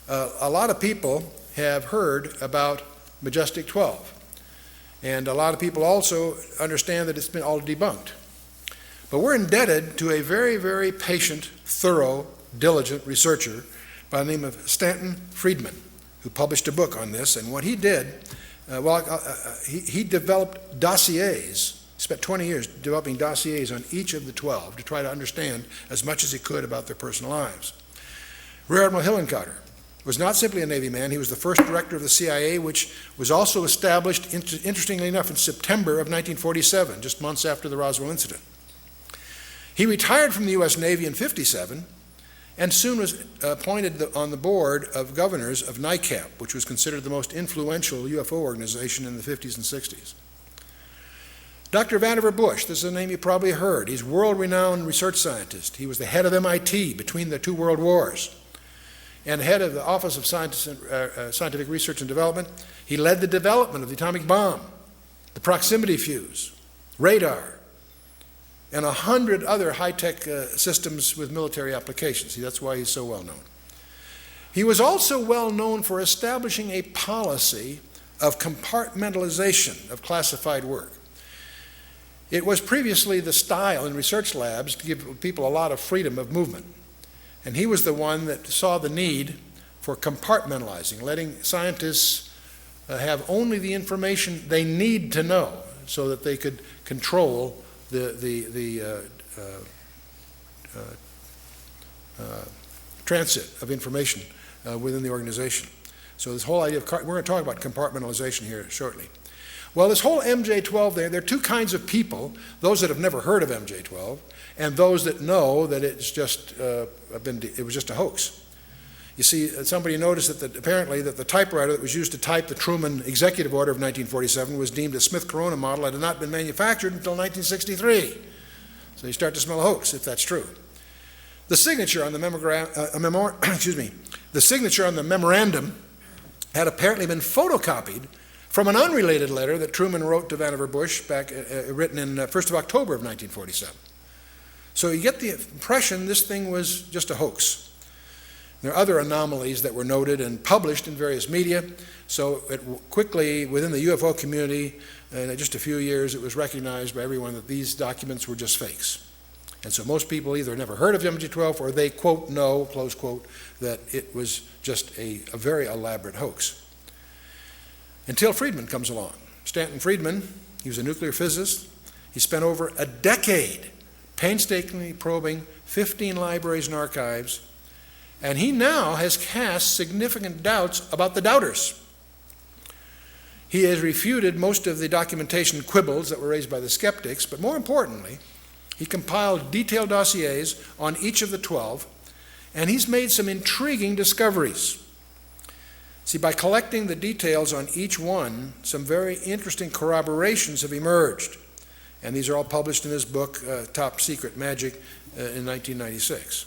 A lot of people have heard about Majestic 12. And a lot of people also understand that it's been all debunked. But we're indebted to a very, very patient, thorough, diligent researcher by the name of Stanton Friedman, who published a book on this. And what he did, he developed dossiers, spent 20 years developing dossiers on each of the 12 to try to understand as much as he could about their personal lives. Rear Admiral Hillenkotter was not simply a Navy man. He was the first director of the CIA, which was also established, interestingly enough, in September of 1947, just months after the Roswell incident. He retired from the U.S. Navy in 1957 and soon was appointed on the board of governors of NICAP, which was considered the most influential UFO organization in the 50s and 60s. Dr. Vannevar Bush, this is a name you probably heard. He's a world-renowned research scientist. He was the head of MIT between the 2 world wars and head of the Office of Scientific Research and Development. He led the development of the atomic bomb, the proximity fuse, radar, and 100 other high-tech systems with military applications. See, that's why he's so well known. He was also well known for establishing a policy of compartmentalization of classified work. It was previously the style in research labs to give people a lot of freedom of movement. And he was the one that saw the need for compartmentalizing, letting scientists have only the information they need to know so that they could control the transit of information within the organization. So this whole idea of, we're going to talk about compartmentalization here shortly. Well, this whole MJ-12 there are two kinds of people, those that have never heard of MJ-12 and those that know that it was just a hoax. You see, somebody noticed that apparently that the typewriter that was used to type the Truman Executive Order of 1947 was deemed a Smith Corona model that had not been manufactured until 1963. So you start to smell a hoax, if that's true. The signature on the memorandum had apparently been photocopied from an unrelated letter that Truman wrote to Vannevar Bush back, written in 1st of October of 1947. So you get the impression this thing was just a hoax. There are other anomalies that were noted and published in various media, so it quickly, within the UFO community, in just a few years, it was recognized by everyone that these documents were just fakes. And so most people either never heard of MJ-12 or they, quote, know, close quote, that it was just a very elaborate hoax. Until Friedman comes along. Stanton Friedman, he was a nuclear physicist. He spent over a decade painstakingly probing 15 libraries and archives, and he now has cast significant doubts about the doubters. He has refuted most of the documentation quibbles that were raised by the skeptics, but more importantly, he compiled detailed dossiers on each of the 12, and he's made some intriguing discoveries. See, by collecting the details on each one, some very interesting corroborations have emerged, and these are all published in his book, Top Secret Magic, in 1996.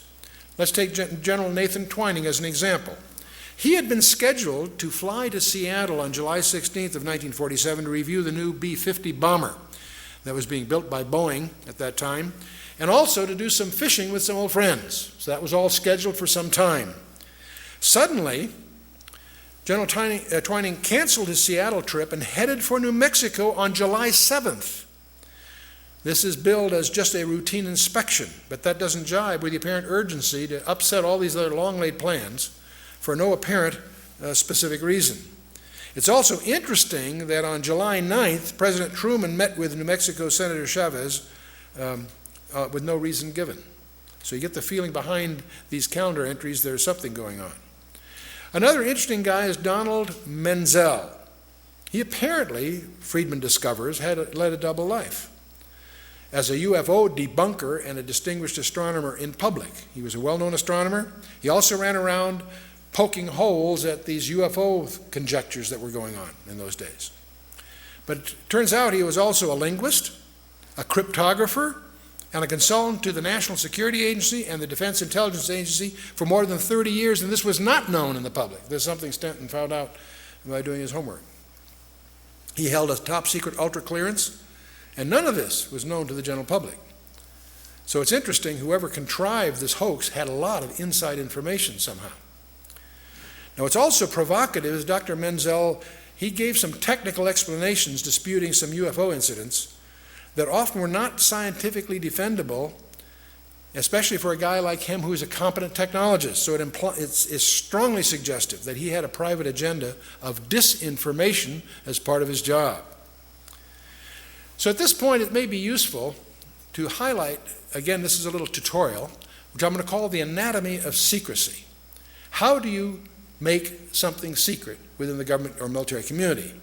Let's take General Nathan Twining as an example. He had been scheduled to fly to Seattle on July 16th of 1947 to review the new B-50 bomber that was being built by Boeing at that time, and also to do some fishing with some old friends. So that was all scheduled for some time. Suddenly, General Twining canceled his Seattle trip and headed for New Mexico on July 7th. This is billed as just a routine inspection, but that doesn't jibe with the apparent urgency to upset all these other long-laid plans for no apparent specific reason. It's also interesting that on July 9th, President Truman met with New Mexico Senator Chavez with no reason given. So you get the feeling behind these calendar entries there's something going on. Another interesting guy is Donald Menzel. He apparently, Friedman discovers, led a double life. As a UFO debunker and a distinguished astronomer in public. He was a well-known astronomer. He also ran around poking holes at these UFO conjectures that were going on in those days. But it turns out he was also a linguist, a cryptographer, and a consultant to the National Security Agency and the Defense Intelligence Agency for more than 30 years, and this was not known in the public. This is something Stanton found out by doing his homework. He held a top-secret ultra-clearance, and none of this was known to the general public. So it's interesting, whoever contrived this hoax had a lot of inside information somehow. Now what's also provocative is Dr. Menzel, he gave some technical explanations disputing some UFO incidents that often were not scientifically defendable, especially for a guy like him who is a competent technologist. So it's strongly suggestive that he had a private agenda of disinformation as part of his job. So at this point, it may be useful to highlight, again, this is a little tutorial, which I'm going to call the anatomy of secrecy. How do you make something secret within the government or military community?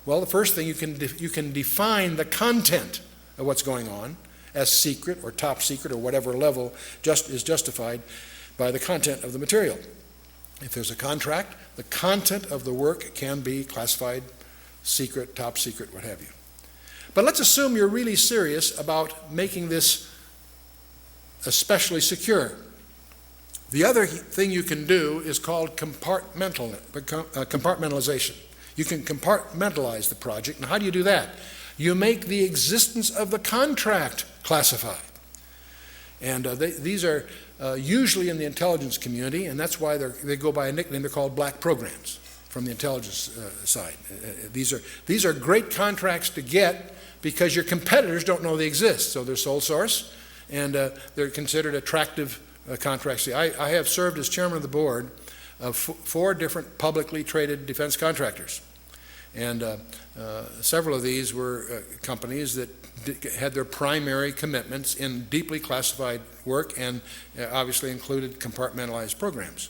Well, the first thing, you can define the content of what's going on as secret or top secret or whatever level is justified by the content of the material. If there's a contract, the content of the work can be classified secret, top secret, what have you. But let's assume you're really serious about making this especially secure. The other thing you can do is called compartmentalization. You can compartmentalize the project. Now, how do you do that? You make the existence of the contract classified. And these are usually in the intelligence community, and that's why they go by a nickname. They're called black programs from the intelligence side. These are great contracts to get because your competitors don't know they exist. So they're sole source, and they're considered attractive contracts. See, I have served as chairman of the board of 4 different publicly traded defense contractors. And several of these were companies that had their primary commitments in deeply classified work and obviously included compartmentalized programs.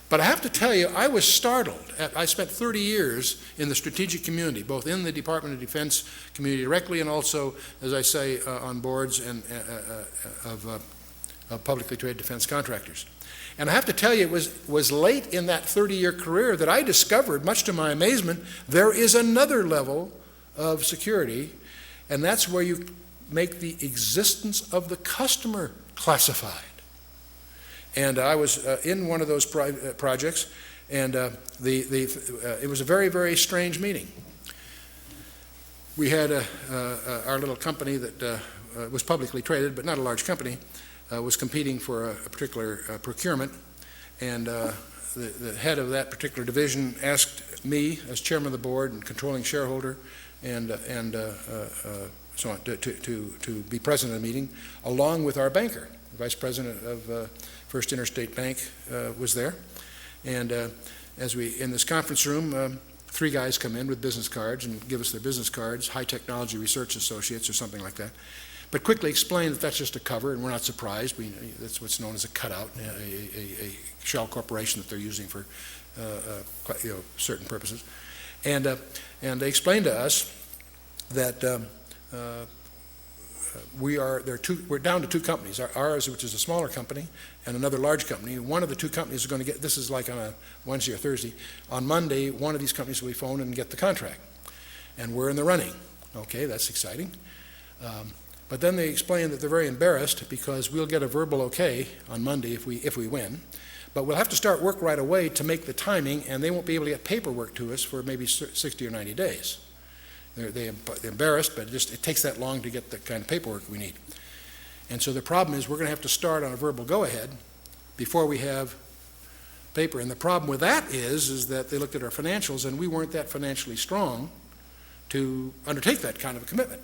But I have to tell you, I was startled. I spent 30 years in the strategic community, both in the Department of Defense community directly and also, as I say, on boards and of publicly traded defense contractors. And I have to tell you, it was late in that 30-year career that I discovered, much to my amazement, there is another level of security, and that's where you make the existence of the customer classified. And I was in one of those projects, and it was a very, very strange meeting. We had our little company that was publicly traded, but not a large company, was competing for a particular procurement, and the head of that particular division asked me, as chairman of the board and controlling shareholder, and so on, to be present at the meeting, along with our banker. The vice president of First Interstate Bank was there, and as we in this conference room, 3 guys come in with business cards and give us their business cards, High Technology Research Associates or something like that, but quickly explain that that's just a cover, and we're not surprised. That's what's known as a cutout, a shell corporation that they're using for certain purposes, and they explained to us that. We're down to 2 companies, ours, which is a smaller company, and another large company. One of the 2 companies is going to get, this is like on a Wednesday or Thursday, on Monday, one of these companies will be phoned and get the contract. And we're in the running. Okay, that's exciting. But then they explain that they're very embarrassed because we'll get a verbal okay on Monday if we win. But we'll have to start work right away to make the timing, and they won't be able to get paperwork to us for maybe 60 or 90 days. They're embarrassed, but it takes that long to get the kind of paperwork we need. And so the problem is we're going to have to start on a verbal go-ahead before we have paper. And the problem with that is that they looked at our financials, and we weren't that financially strong to undertake that kind of a commitment.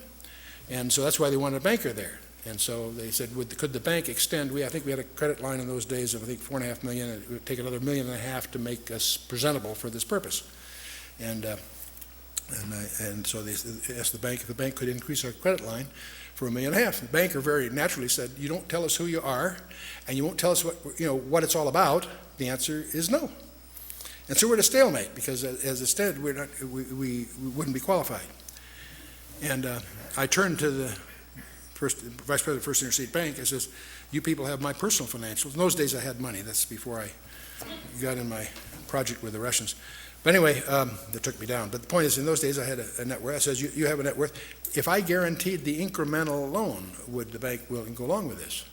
And so that's why they wanted a banker there. And so they said, could the bank extend? I think we had a credit line in those days of, I think, $4.5 million. It would take another $1.5 million to make us presentable for this purpose. And so they asked the bank if the bank could increase our credit line for $1.5 million. The banker very naturally said, "You don't tell us who you are, and you won't tell us what it's all about." The answer is no. And so we're at a stalemate because, as it stood, we wouldn't be qualified. And I turned to the vice president of First Interstate Bank. I says, "You people have my personal financials." In those days, I had money. That's before I got in my project with the Russians. But anyway, that took me down. But the point is, in those days, I had a net worth. I says, you have a net worth. If I guaranteed the incremental loan, would the bank willing to go along with this?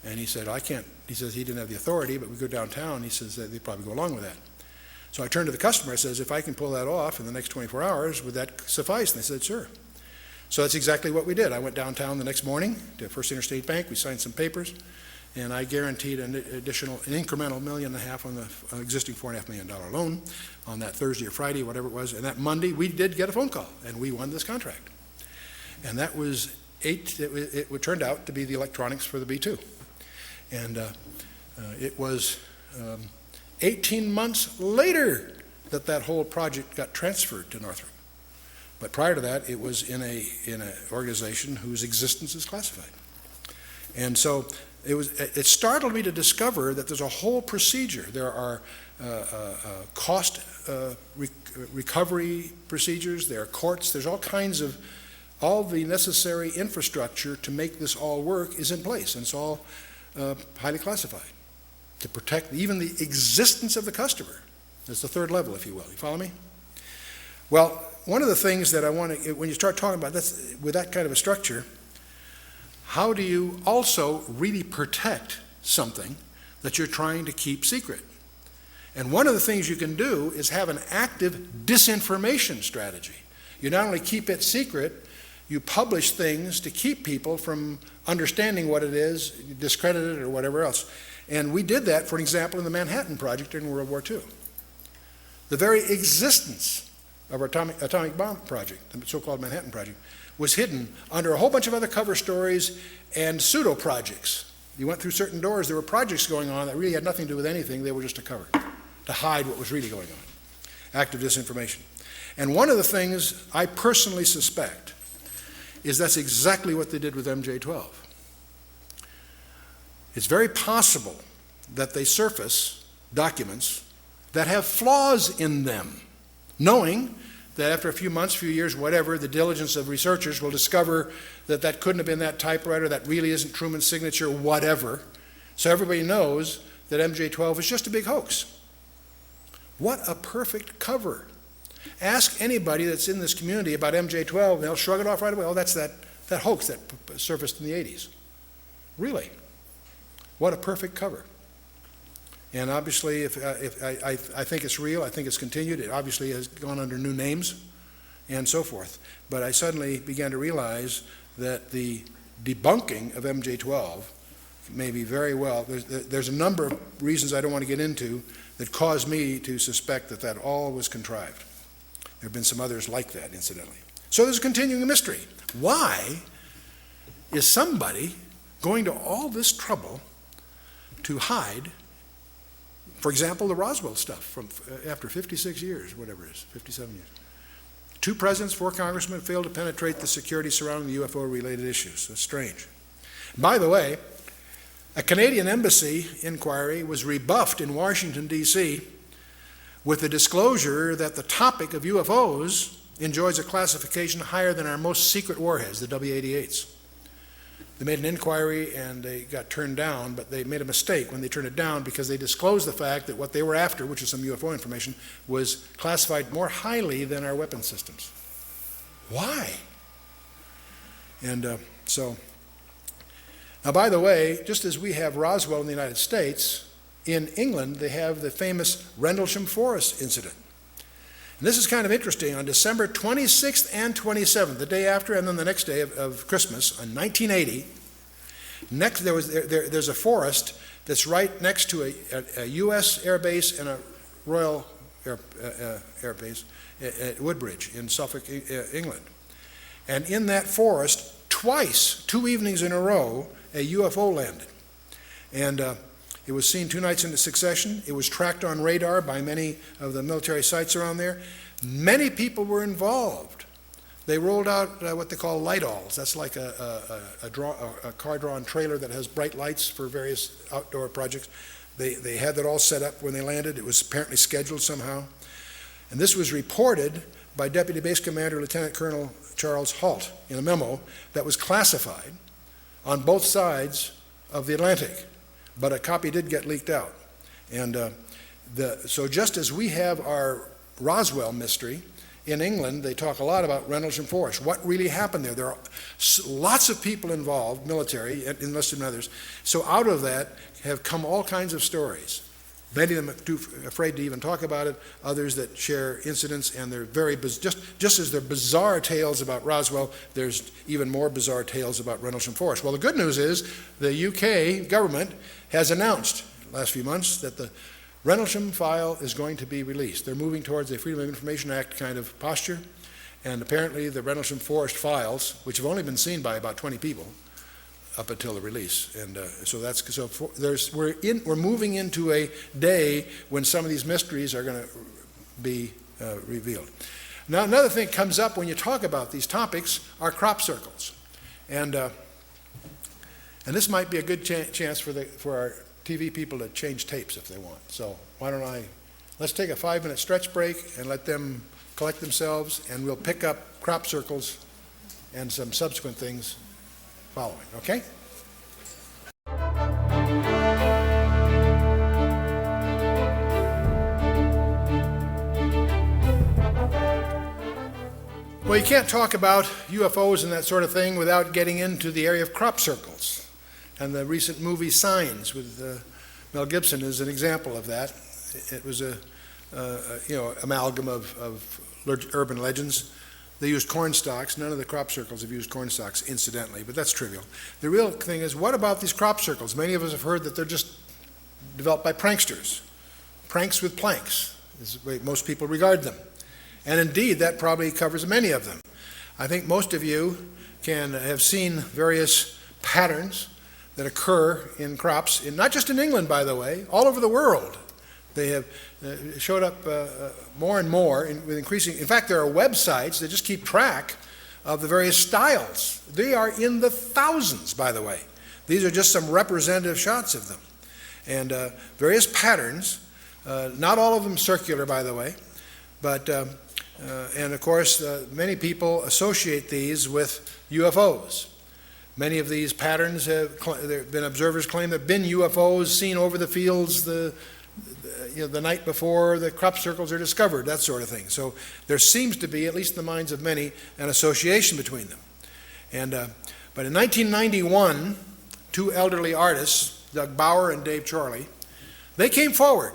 And he said, I can't. He says he didn't have the authority, but we go downtown. He says they'd probably go along with that. So I turned to the customer. I says, if I can pull that off in the next 24 hours, would that suffice? And they said, sure. So that's exactly what we did. I went downtown the next morning to First Interstate Bank. We signed some papers. And I guaranteed an incremental $1.5 million on the existing $4.5 million loan on that Thursday or Friday, whatever it was. And that Monday, we did get a phone call, and we won this contract. And that was it turned out to be the electronics for the B-2. And it was 18 months later that whole project got transferred to Northrop. But prior to that, it was in an organization whose existence is classified. And so it startled me to discover that there's a whole procedure. There are cost recovery procedures, there are courts, there's all the necessary infrastructure to make this all work is in place, and it's all highly classified to protect even the existence of the customer. That's the 3rd level, if you will. You follow me? Well, one of the things that I want to, when you start talking about this, with that kind of a structure, how do you also really protect something that you're trying to keep secret? And one of the things you can do is have an active disinformation strategy. You not only keep it secret, you publish things to keep people from understanding what it is, discredit it, or whatever else. And we did that, for example, in the Manhattan Project during World War II. The very existence of our atomic bomb project, the so-called Manhattan Project, was hidden under a whole bunch of other cover stories and pseudo-projects. You went through certain doors, there were projects going on that really had nothing to do with anything, they were just a cover to hide what was really going on. Active disinformation. And one of the things I personally suspect is that's exactly what they did with MJ-12. It's very possible that they surface documents that have flaws in them, knowing that after a few months, few years, whatever, the diligence of researchers will discover that that couldn't have been that typewriter, that really isn't Truman's signature, whatever. So everybody knows that MJ-12 is just a big hoax. What a perfect cover. Ask anybody that's in this community about MJ-12, and they'll shrug it off right away. Oh, that's that hoax that surfaced in the 80s. Really? What a perfect cover. And obviously, if I think it's real, I think it's continued. It obviously has gone under new names and so forth. But I suddenly began to realize that the debunking of MJ-12 may be very well, there's a number of reasons I don't want to get into that caused me to suspect that that all was contrived. There have been some others like that, incidentally. So there's a continuing mystery. Why is somebody going to all this trouble to hide, for example, the Roswell stuff from after 56 years, whatever it is, 57 years? 2 presidents, 4 congressmen failed to penetrate the security surrounding the UFO-related issues. That's strange. By the way, a Canadian embassy inquiry was rebuffed in Washington, D.C., with the disclosure that the topic of UFOs enjoys a classification higher than our most secret warheads, the W-88s. They made an inquiry and they got turned down, but they made a mistake when they turned it down because they disclosed the fact that what they were after, which is some UFO information, was classified more highly than our weapon systems. Why? And now, by the way, just as we have Roswell in the United States, in England they have the famous Rendlesham Forest incident. And this is kind of interesting. On December 26th and 27th, the day after and then the next day of Christmas, in 1980, there's a forest that's right next to a U.S. air base and a Royal Air Base at Woodbridge in Suffolk, England. And in that forest, twice, 2 evenings in a row, a UFO landed. And it was seen 2 nights in succession. It was tracked on radar by many of the military sites around there. Many people were involved. They rolled out what they call light-alls. That's like a car-drawn trailer that has bright lights for various outdoor projects. They had that all set up when they landed. It was apparently scheduled somehow. And this was reported by Deputy Base Commander Lieutenant Colonel Charles Halt in a memo that was classified on both sides of the Atlantic. But a copy did get leaked out. And so just as we have our Roswell mystery, in England they talk a lot about Rendlesham Forest. What really happened there? There are lots of people involved, military, enlisted and others. So out of that have come all kinds of stories. Many of them are too afraid to even talk about it. Others that share incidents, and they're very just as they're bizarre tales about Roswell, there's even more bizarre tales about Rendlesham Forest. Well, the good news is the UK government has announced last few months that the Rendlesham file is going to be released. They're moving towards a Freedom of Information Act kind of posture, and apparently the Rendlesham Forest files, which have only been seen by about 20 people up until the release, and we're moving into a day when some of these mysteries are going to be revealed. Now, another thing that comes up when you talk about these topics are crop circles, and this might be a good chance for our TV people to change tapes if they want. So why don't let's take a 5-minute stretch break and let them collect themselves, and we'll pick up crop circles and some subsequent things following, okay? Well, you can't talk about UFOs and that sort of thing without getting into the area of crop circles. And the recent movie Signs with Mel Gibson is an example of that. It was a amalgam of urban legends. They used corn stalks. None of the crop circles have used corn stalks, incidentally, but that's trivial. The real thing is, what about these crop circles? Many of us have heard that they're just developed by pranksters. Pranks with planks is the way most people regard them. And indeed, that probably covers many of them. I think most of you can have seen various patterns that occur in crops, not just in England, by the way, all over the world. They have showed up more and more with increasing. In fact, there are websites that just keep track of the various styles. They are in the thousands, by the way. These are just some representative shots of them. And various patterns Not all of them circular, by the way, but and of course many people associate these with UFOs. Many of these patterns there have been observers claim there have been UFOs seen over the fields the night before the crop circles are discovered, that sort of thing. So there seems to be, at least in the minds of many, an association between them. And but in 1991, two elderly artists, Doug Bauer and Dave Chorley, they came forward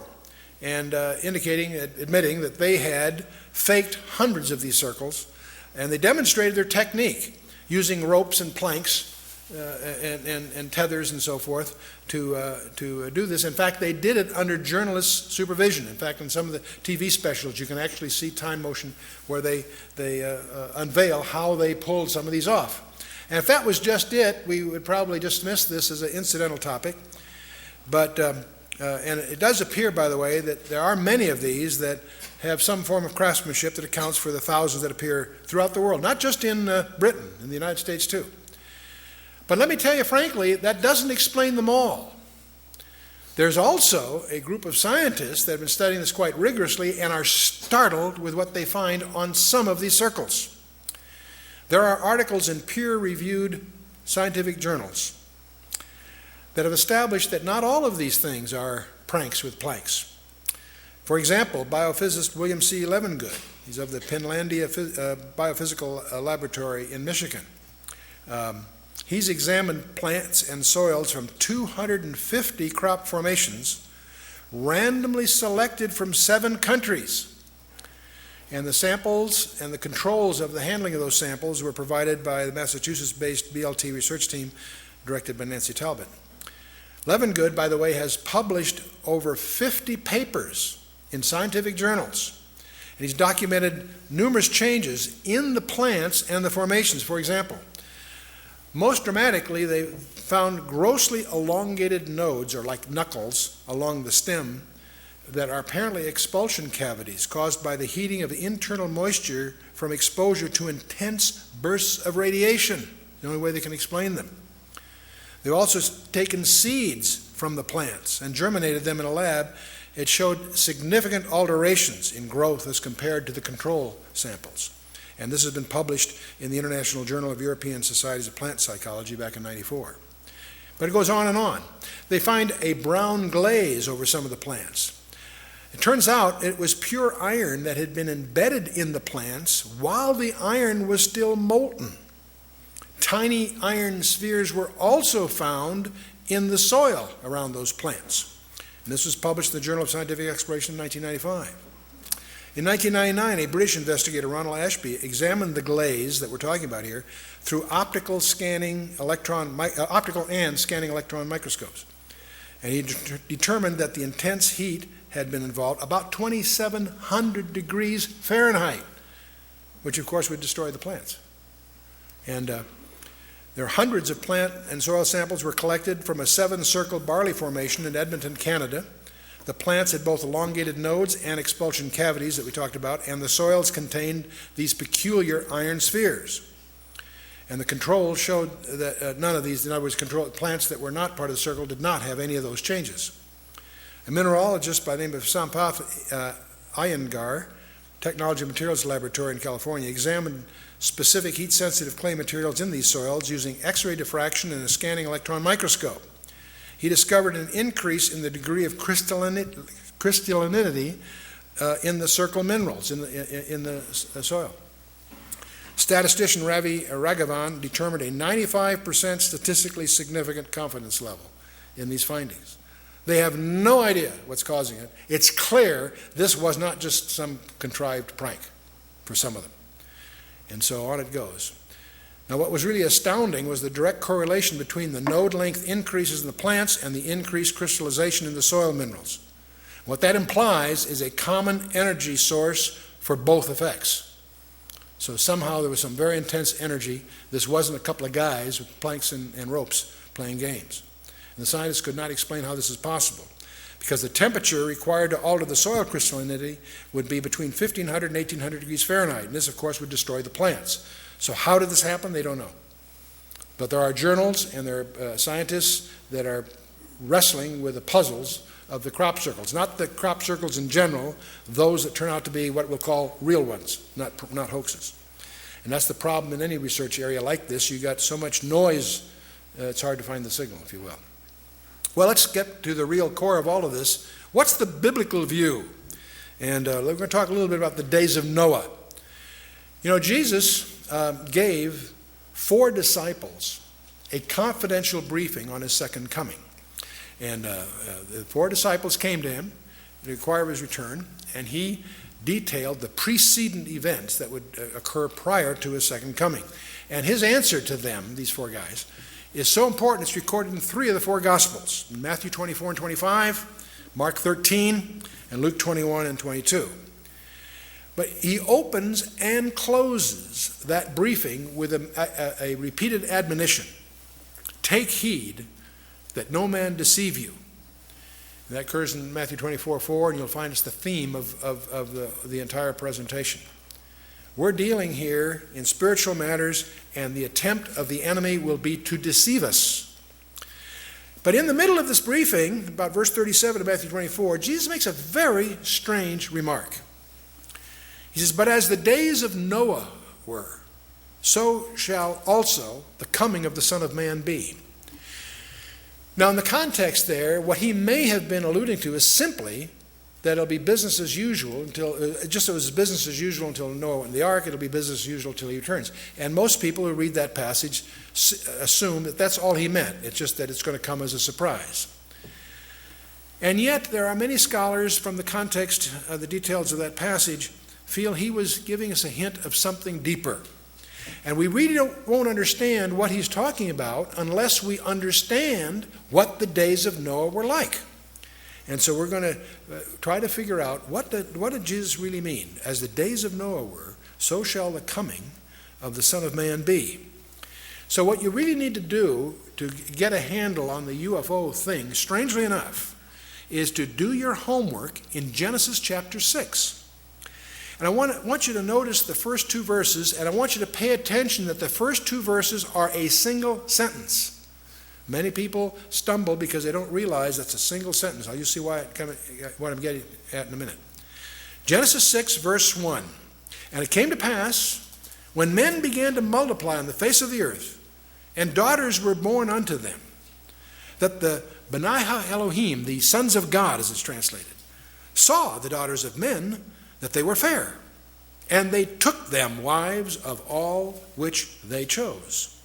and admitting that they had faked hundreds of these circles, and they demonstrated their technique using ropes and planks and tethers and so forth to do this. In fact, they did it under journalist supervision. In fact, in some of the TV specials, you can actually see time motion where they unveil how they pulled some of these off. And if that was just it, we would probably dismiss this as an incidental topic. But and it does appear, by the way, that there are many of these that have some form of craftsmanship that accounts for the thousands that appear throughout the world, not just in Britain, in the United States too. But let me tell you frankly, that doesn't explain them all. There's also a group of scientists that have been studying this quite rigorously and are startled with what they find on some of these circles. There are articles in peer-reviewed scientific journals that have established that not all of these things are pranks with planks. For example, biophysicist William C. Levengood, he's of the Pinlandia Biophysical Laboratory in Michigan. He's examined plants and soils from 250 crop formations, randomly selected from 7 countries. And the samples and the controls of the handling of those samples were provided by the Massachusetts-based BLT research team directed by Nancy Talbot. Levengood, by the way, has published over 50 papers in scientific journals. And he's documented numerous changes in the plants and the formations. For example, most dramatically, they found grossly elongated nodes, or like knuckles, along the stem that are apparently expulsion cavities caused by the heating of internal moisture from exposure to intense bursts of radiation, the only way they can explain them. They've also taken seeds from the plants and germinated them in a lab. It showed significant alterations in growth as compared to the control samples. And this has been published in the International Journal of European Societies of Plant Psychology back in '94. But it goes on and on. They find a brown glaze over some of the plants. It turns out it was pure iron that had been embedded in the plants while the iron was still molten. Tiny iron spheres were also found in the soil around those plants. And this was published in the Journal of Scientific Exploration in 1995. In 1999, a British investigator, Ronald Ashby, examined the glaze that we're talking about here through optical and scanning electron microscopes. And he determined that the intense heat had been involved, about 2,700 degrees Fahrenheit, which of course would destroy the plants. And there are hundreds of plant and soil samples were collected from a 7-circle barley formation in Edmonton, Canada. The plants had both elongated nodes and expulsion cavities that we talked about, and the soils contained these peculiar iron spheres. And the controls showed that none of these, in other words, plants that were not part of the circle did not have any of those changes. A mineralogist by the name of Sampath Iyengar, Technology and Materials Laboratory in California, examined specific heat-sensitive clay materials in these soils using X-ray diffraction and a scanning electron microscope. He discovered an increase in the degree of crystallinity in the circle minerals in the soil. Statistician Ravi Raghavan determined a 95% statistically significant confidence level in these findings. They have no idea what's causing it. It's clear this was not just some contrived prank for some of them. And so on it goes. Now, what was really astounding was the direct correlation between the node length increases in the plants and the increased crystallization in the soil minerals. What that implies is a common energy source for both effects. So somehow there was some very intense energy. This wasn't a couple of guys with planks and ropes playing games. And the scientists could not explain how this is possible, because the temperature required to alter the soil crystallinity would be between 1,500 and 1,800 degrees Fahrenheit, and this, of course, would destroy the plants. So how did this happen? They don't know. But there are journals and there are scientists that are wrestling with the puzzles of the crop circles. Not the crop circles in general, those that turn out to be what we'll call real ones, not hoaxes. And that's the problem in any research area like this. You got so much noise, it's hard to find the signal, if you will. Well, let's get to the real core of all of this. What's the biblical view? And we're going to talk a little bit about the days of Noah. You know, Jesus gave 4 disciples a confidential briefing on his second coming. And the 4 disciples came to him to inquire of his return, and he detailed the precedent events that would occur prior to his second coming. And his answer to them, these 4 guys, is so important it's recorded in 3 of the 4 Gospels, Matthew 24 and 25, Mark 13, and Luke 21 and 22. But he opens and closes that briefing with a repeated admonition. Take heed that no man deceive you. And that occurs in Matthew 24:4, and you'll find it's the theme of the entire presentation. We're dealing here in spiritual matters, and the attempt of the enemy will be to deceive us. But in the middle of this briefing, about verse 37 of Matthew 24, Jesus makes a very strange remark. He says, but as the days of Noah were, so shall also the coming of the Son of Man be. Now, in the context there, what he may have been alluding to is simply that it'll be business as usual until, just as it was business as usual until Noah went in the ark, it'll be business as usual until he returns. And most people who read that passage assume that that's all he meant. It's just that it's going to come as a surprise. And yet, there are many scholars from the context, the details of that passage, feel he was giving us a hint of something deeper. And we really won't understand what he's talking about unless we understand what the days of Noah were like. And so we're going to try to figure out what did Jesus really mean? As the days of Noah were, so shall the coming of the Son of Man be. So what you really need to do to get a handle on the UFO thing, strangely enough, is to do your homework in Genesis chapter 6. And I want you to notice the first 2 verses, and I want you to pay attention that the first 2 verses are a single sentence. Many people stumble because they don't realize that's a single sentence. You'll see what I'm getting at in a minute. Genesis 6, verse 1. And it came to pass, when men began to multiply on the face of the earth, and daughters were born unto them, that the Benai Elohim, the sons of God, as it's translated, saw the daughters of men, that they were fair, and they took them wives of all which they chose.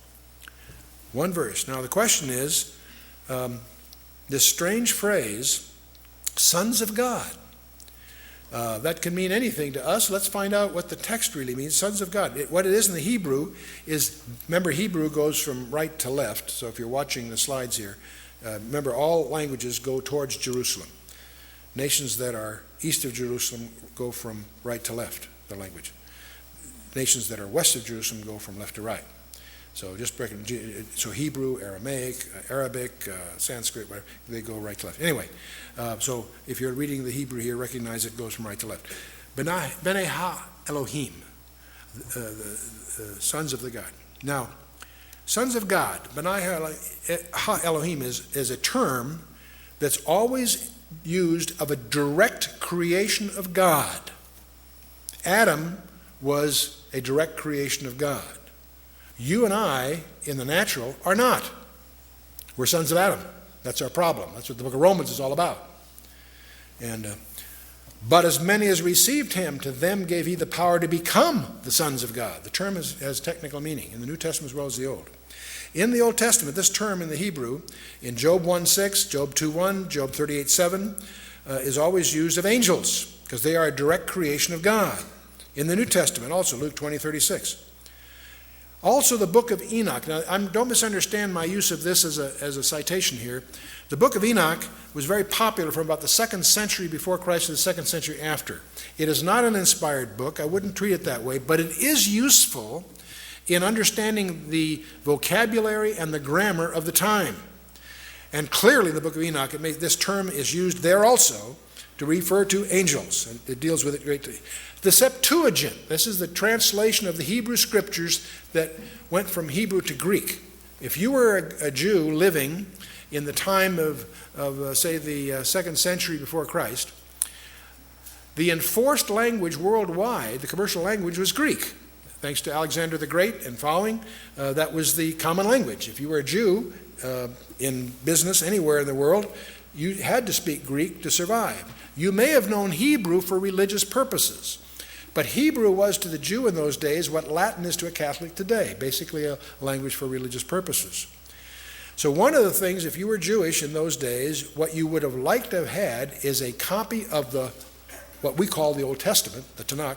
1 verse. Now the question is, this strange phrase, sons of God, that can mean anything to us. Let's find out what the text really means, sons of God. What it is in the Hebrew is, remember, Hebrew goes from right to left, so if you're watching the slides here, remember all languages go towards Jerusalem. Nations that are east of Jerusalem go from right to left, the language. Nations that are west of Jerusalem go from left to right. So so Hebrew, Aramaic, Arabic, Sanskrit, whatever, they go right to left. Anyway, so if you're reading the Hebrew here, recognize it goes from right to left. Benai Ha Elohim, the sons of the God. Now, sons of God, Benai Ha Elohim is a term that's always used of a direct creation of God. Adam was a direct creation of God. You and I, in the natural, are not. We're sons of Adam. That's our problem. That's what the book of Romans is all about. And but as many as received him, to them gave he the power to become the sons of God. The term has technical meaning in the New Testament as well as the Old. In the Old Testament, this term in the Hebrew, in Job 1:6, Job 2:1, Job 38:7, is always used of angels, because they are a direct creation of God. In the New Testament, also Luke 20:36. Also the book of Enoch. Now, don't misunderstand my use of this as a citation here. The book of Enoch was very popular from about the 2nd century before Christ to the 2nd century after. It is not an inspired book. I wouldn't treat it that way, but it is useful in understanding the vocabulary and the grammar of the time. And clearly in the book of Enoch, this term is used there also to refer to angels, and it deals with it greatly. The Septuagint, this is the translation of the Hebrew scriptures that went from Hebrew to Greek. If you were a Jew living in the time of say, the 2nd century before Christ, the enforced language worldwide, the commercial language, was Greek. Thanks to Alexander the Great and following, that was the common language. If you were a Jew in business anywhere in the world, you had to speak Greek to survive. You may have known Hebrew for religious purposes, but Hebrew was to the Jew in those days what Latin is to a Catholic today, basically a language for religious purposes. So one of the things, if you were Jewish in those days, what you would have liked to have had is a copy of what we call the Old Testament, the Tanakh,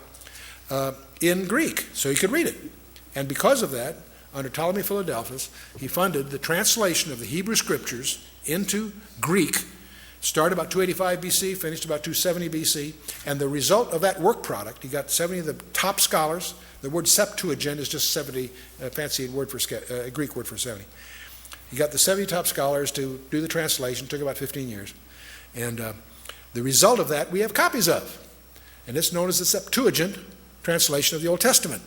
in Greek, so you could read it. And because of that, under Ptolemy Philadelphus, he funded the translation of the Hebrew Scriptures into Greek, started about 285 BC, finished about 270 BC, and the result of that work product, he got 70 of the top scholars. The word Septuagint is just 70, fancy word for Greek word for 70. He got the 70 top scholars to do the translation. It took about 15 years. And the result of that we have copies of. And it's known as the Septuagint translation of the Old Testament.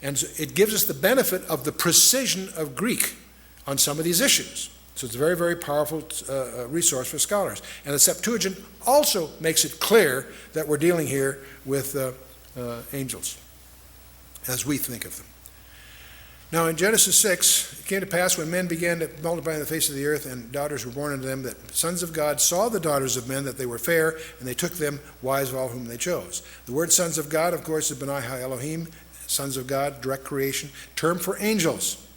And it gives us the benefit of the precision of Greek on some of these issues. So it's a very, very powerful resource for scholars. And the Septuagint also makes it clear that we're dealing here with angels, as we think of them. Now in Genesis 6, it came to pass when men began to multiply on the face of the earth and daughters were born unto them, that sons of God saw the daughters of men, that they were fair, and they took them wives of all whom they chose. The word sons of God, of course, is Benai Ha Elohim, sons of God, direct creation, term for angels.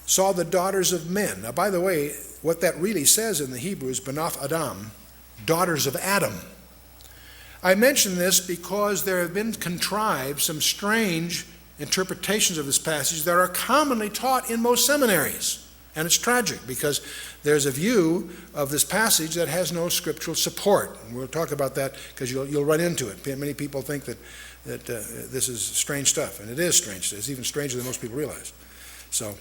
Saw the daughters of men. Now, by the way, what that really says in the Hebrew is Banath Adam, daughters of Adam. I mention this because there have been contrived some strange interpretations of this passage that are commonly taught in most seminaries. And it's tragic because there's a view of this passage that has no scriptural support. And we'll talk about that because you'll run into it. Many people think that this is strange stuff, and it is strange. It's even stranger than most people realize. So,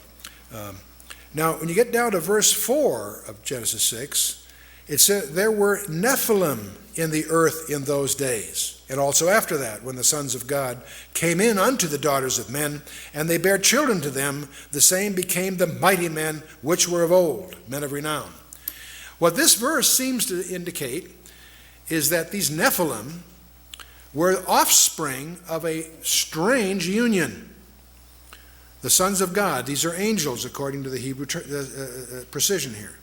now when you get down to verse 4 of Genesis 6, it says, there were Nephilim in the earth in those days, and also after that, when the sons of God came in unto the daughters of men, and they bare children to them, the same became the mighty men which were of old, men of renown. What this verse seems to indicate is that these Nephilim were offspring of a strange union. The sons of God, these are angels according to the Hebrew precision here.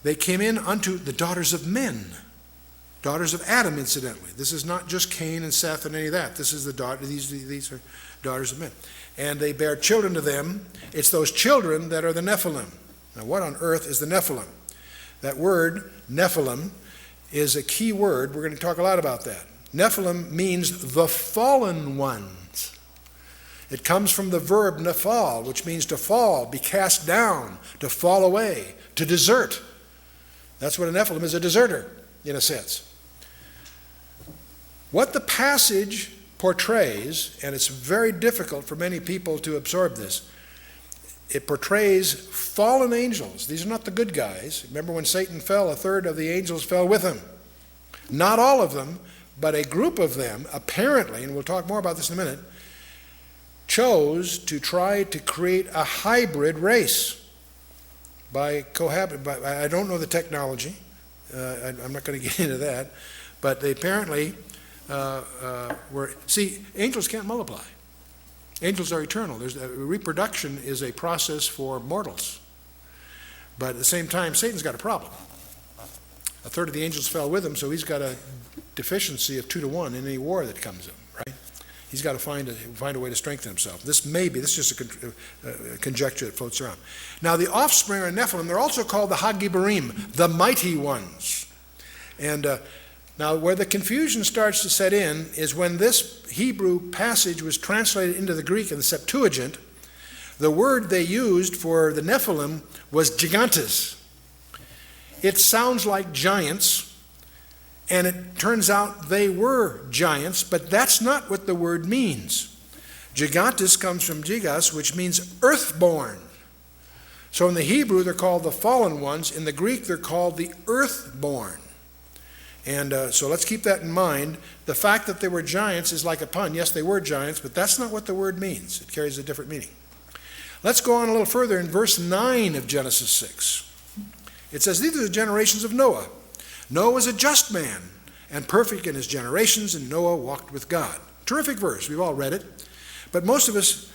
They came in unto the daughters of men, daughters of Adam, incidentally. This is not just Cain and Seth and any of that. This is these are daughters of men. And they bear children to them. It's those children that are the Nephilim. Now, what on earth is the Nephilim? That word, Nephilim, is a key word. We're going to talk a lot about that. Nephilim means the fallen ones. It comes from the verb nephal, which means to fall, be cast down, to fall away, to desert. That's what a Nephilim is, a deserter, in a sense. What the passage portrays, and it's very difficult for many people to absorb this, it portrays fallen angels. These are not the good guys. Remember when Satan fell, a third of the angels fell with him. Not all of them, but a group of them, apparently, and we'll talk more about this in a minute, chose to try to create a hybrid race by I don't know the technology. I'm not going to get into that. But they apparently were... See, angels can't multiply. Angels are eternal. Reproduction is a process for mortals. But at the same time, Satan's got a problem. A third of the angels fell with him, so he's got a deficiency of 2 to 1 in any war that comes in, right? He's got to find a way to strengthen himself. This is just a conjecture that floats around. Now, the offspring of Nephilim, they're also called the Hagibarim, the mighty ones. And now, where the confusion starts to set in is when this Hebrew passage was translated into the Greek in the Septuagint, the word they used for the Nephilim was gigantes. It sounds like giants. And it turns out they were giants, but that's not what the word means. Gigantes comes from gigas, which means earthborn. So in the Hebrew, they're called the fallen ones. In the Greek, they're called the earthborn. And so let's keep that in mind. The fact that they were giants is like a pun. Yes, they were giants, but that's not what the word means. It carries a different meaning. Let's go on a little further in verse 9 of Genesis 6. It says, these are the generations of Noah. Noah was a just man and perfect in his generations, and Noah walked with God. Terrific verse. We've all read it. But most of us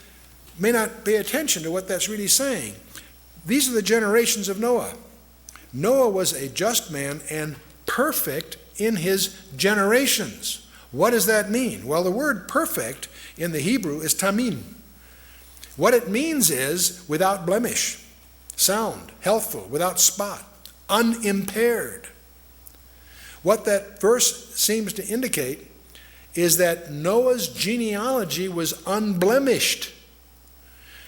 may not pay attention to what that's really saying. These are the generations of Noah. Noah was a just man and perfect in his generations. What does that mean? Well, the word perfect in the Hebrew is tamim. What it means is without blemish, sound, healthful, without spot, unimpaired. What that verse seems to indicate is that Noah's genealogy was unblemished.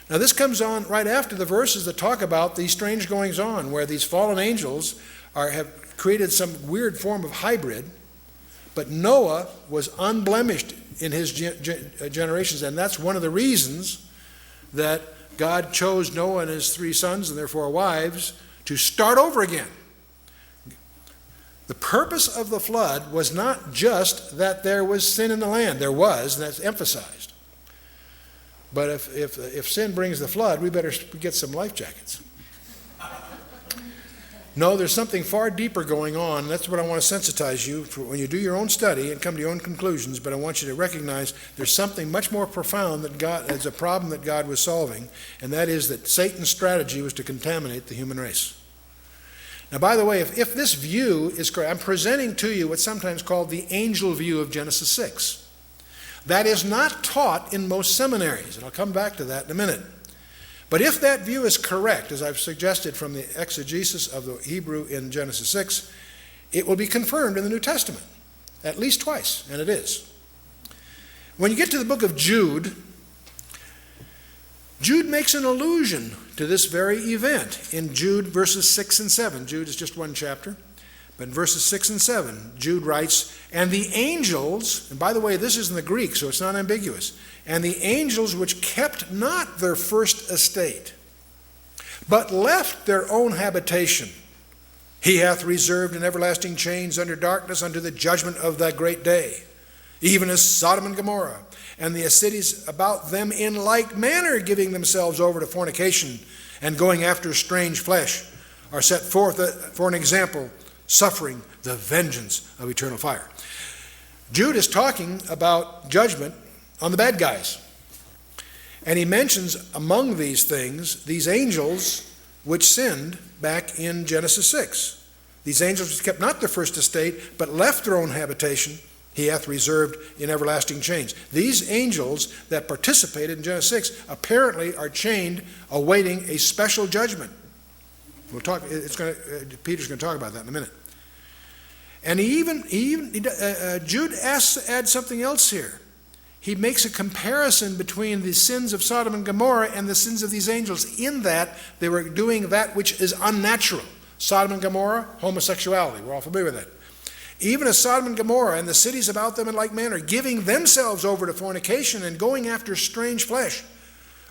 Now this comes on right after the verses that talk about these strange goings on, where these fallen angels have created some weird form of hybrid, but Noah was unblemished in his generations, and that's one of the reasons that God chose Noah and his 3 sons and their 4 wives to start over again. The purpose of the flood was not just that there was sin in the land. There was, and that's emphasized. But if sin brings the flood, we better get some life jackets. No, there's something far deeper going on. That's what I want to sensitize you for when you do your own study and come to your own conclusions. But I want you to recognize there's something much more profound that God, as a problem that God was solving, and that is that Satan's strategy was to contaminate the human race. Now, by the way, if this view is correct, I'm presenting to you what's sometimes called the angel view of Genesis 6. That is not taught in most seminaries, and I'll come back to that in a minute. But if that view is correct, as I've suggested from the exegesis of the Hebrew in Genesis 6, it will be confirmed in the New Testament, at least twice, and it is. When you get to the book of Jude, Jude makes an allusion to this very event in Jude verses 6 and 7. Jude is just one chapter, but in verses 6 and 7, Jude writes, and the angels, and by the way, this is in the Greek, so it's not ambiguous, and the angels which kept not their first estate, but left their own habitation, he hath reserved in everlasting chains under darkness unto the judgment of that great day, even as Sodom and Gomorrah, and the cities about them in like manner, giving themselves over to fornication and going after strange flesh, are set forth for an example, suffering the vengeance of eternal fire. Jude is talking about judgment on the bad guys. And he mentions among these things, these angels which sinned back in Genesis 6. These angels which kept not their first estate, but left their own habitation, he hath reserved in everlasting chains. These angels that participated in Genesis 6 apparently are chained, awaiting a special judgment. We'll talk. Peter's going to talk about that in a minute. And Jude adds something else here. He makes a comparison between the sins of Sodom and Gomorrah and the sins of these angels, in that they were doing that which is unnatural. Sodom and Gomorrah, homosexuality. We're all familiar with that. Even as Sodom and Gomorrah and the cities about them in like manner, giving themselves over to fornication and going after strange flesh,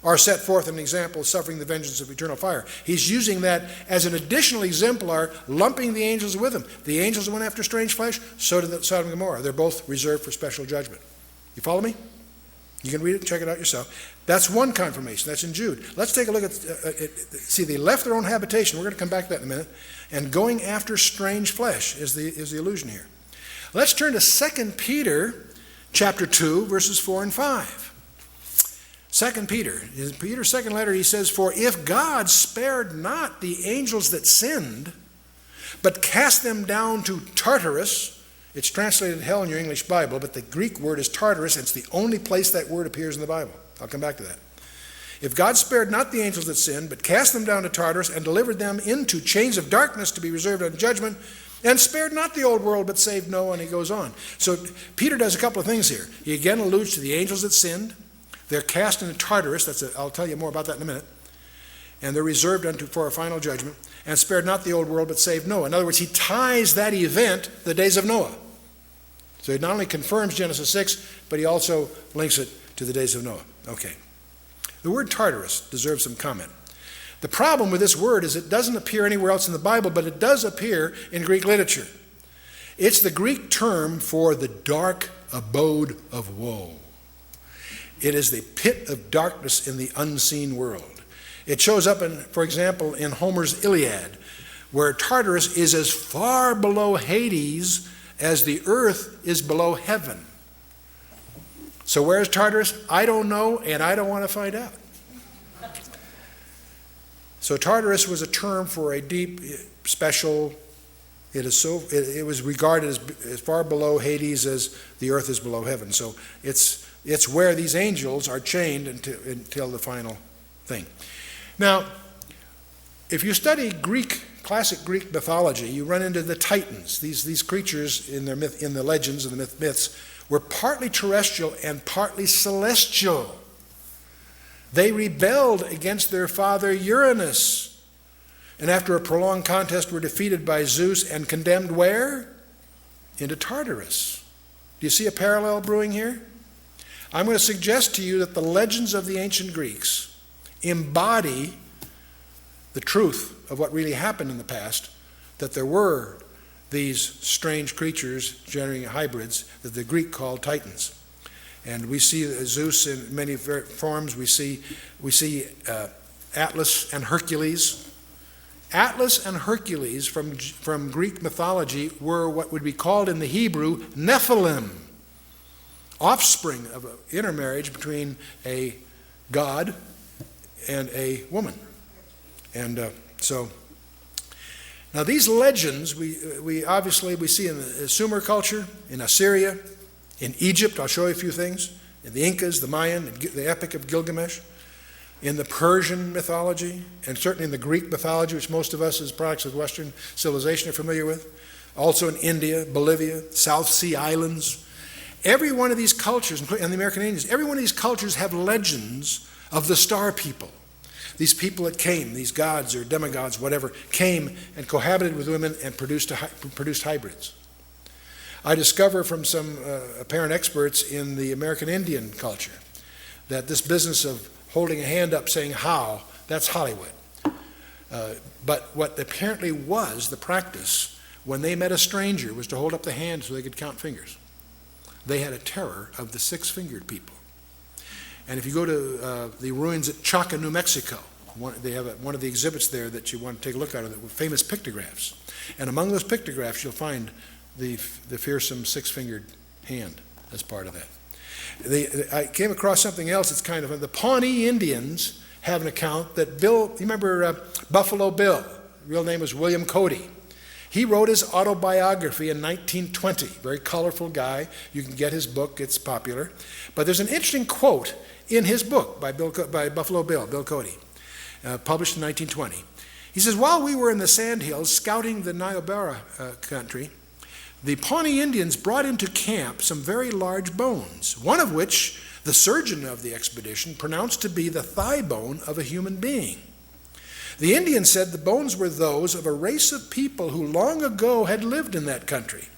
are set forth an example, suffering the vengeance of eternal fire. He's using that as an additional exemplar, lumping the angels with him. The angels went after strange flesh, so did Sodom and Gomorrah. They're both reserved for special judgment. You follow me? You can read it and check it out yourself. That's one confirmation. That's in Jude. Let's take a look at, see, they left their own habitation. We're going to come back to that in a minute. And going after strange flesh is the allusion here. Let's turn to 2 Peter chapter 2, verses 4 and 5. 2 Peter, in Peter's second letter, he says, for if God spared not the angels that sinned, but cast them down to Tartarus, it's translated hell in your English Bible, but the Greek word is Tartarus, and it's the only place that word appears in the Bible. I'll come back to that. If God spared not the angels that sinned, but cast them down to Tartarus and delivered them into chains of darkness to be reserved unto judgment, and spared not the old world, but saved Noah, and he goes on. So Peter does a couple of things here. He again alludes to the angels that sinned. They're cast into Tartarus. I'll tell you more about that in a minute. And they're reserved for a final judgment. And spared not the old world, but saved Noah. In other words, he ties that event to the days of Noah. So he not only confirms Genesis 6, but he also links it to the days of Noah. Okay. The word Tartarus deserves some comment. The problem with this word is it doesn't appear anywhere else in the Bible, but it does appear in Greek literature. It's the Greek term for the dark abode of woe. It is the pit of darkness in the unseen world. It shows up, for example, in Homer's Iliad, where Tartarus is as far below Hades as the earth is below heaven. So where's Tartarus? I don't know, and I don't want to find out. So Tartarus was a term for a deep, special, it was regarded as far below Hades as the earth is below heaven. So it's where these angels are chained until the final thing. Now, if you study classic Greek mythology, you run into the Titans. These creatures in the legends and the myths were partly terrestrial and partly celestial. They rebelled against their father Uranus, and after a prolonged contest were defeated by Zeus and condemned where? Into Tartarus. Do you see a parallel brewing here? I'm going to suggest to you that the legends of the ancient Greeks embody the truth of what really happened in the past, that there were these strange creatures generating hybrids that the Greek called Titans. And we see Zeus in many forms. We see Atlas and Hercules. Atlas and Hercules from Greek mythology were what would be called in the Hebrew Nephilim, offspring of an intermarriage between a god and a woman. And so now these legends we obviously see in the Sumer culture, in Assyria, in Egypt. I'll show you a few things. In the Incas, the Mayan, the Epic of Gilgamesh, in the Persian mythology, and certainly in the Greek mythology, which most of us as products of Western civilization are familiar with. Also in India, Bolivia, South Sea Islands. Every one of these cultures, and the American Indians, every one of these cultures have legends of the star people. These people that came, these gods or demigods, whatever, came and cohabited with women and produced hybrids. I discover from some apparent experts in the American Indian culture that this business of holding a hand up saying how, that's Hollywood. But what apparently was the practice when they met a stranger was to hold up the hand so they could count fingers. They had a terror of the six-fingered people. And if you go to the ruins at Chaca, New Mexico, they have one of the exhibits there that you want to take a look at, that were famous pictographs. And among those pictographs, you'll find the fearsome six-fingered hand as part of that. I came across something else that's kind of, the Pawnee Indians have an account that you remember Buffalo Bill? His real name was William Cody. He wrote his autobiography in 1920. Very colorful guy. You can get his book, it's popular. But there's an interesting quote in his book by Buffalo Bill, Bill Cody, published in 1920. He says, while we were in the Sandhills scouting the Niobrara country, the Pawnee Indians brought into camp some very large bones, one of which the surgeon of the expedition pronounced to be the thigh bone of a human being. The Indians said the bones were those of a race of people who long ago had lived in that country.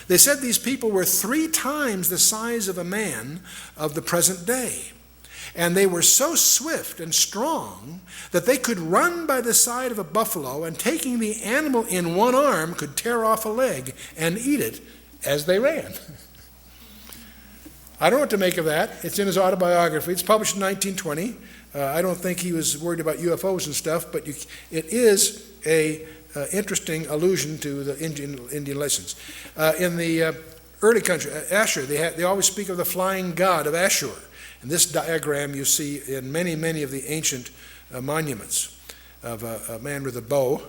They said these people were 3 times the size of a man of the present day. And they were so swift and strong that they could run by the side of a buffalo and taking the animal in one arm could tear off a leg and eat it as they ran. I don't know what to make of that. It's in his autobiography. It's published in 1920. I don't think he was worried about UFOs and stuff, but it is a interesting allusion to the Indian legends. In the early country, Ashur, they always speak of the flying god of Ashur. And this diagram you see in many, many of the ancient monuments of a man with a bow,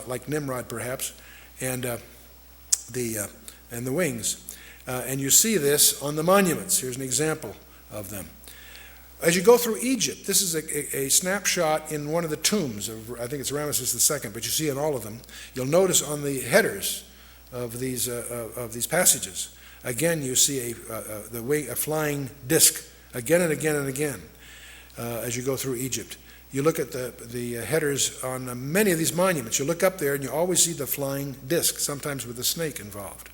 like Nimrod perhaps, and the wings. And you see this on the monuments. Here's an example of them. As you go through Egypt, this is a snapshot in one of the tombs of, I think it's Ramesses II, but you see in all of them. You'll notice on the headers of these passages, again you see a flying disc again and again and again as you go through Egypt. You look at the headers on many of these monuments. You look up there and you always see the flying disc, sometimes with a snake involved.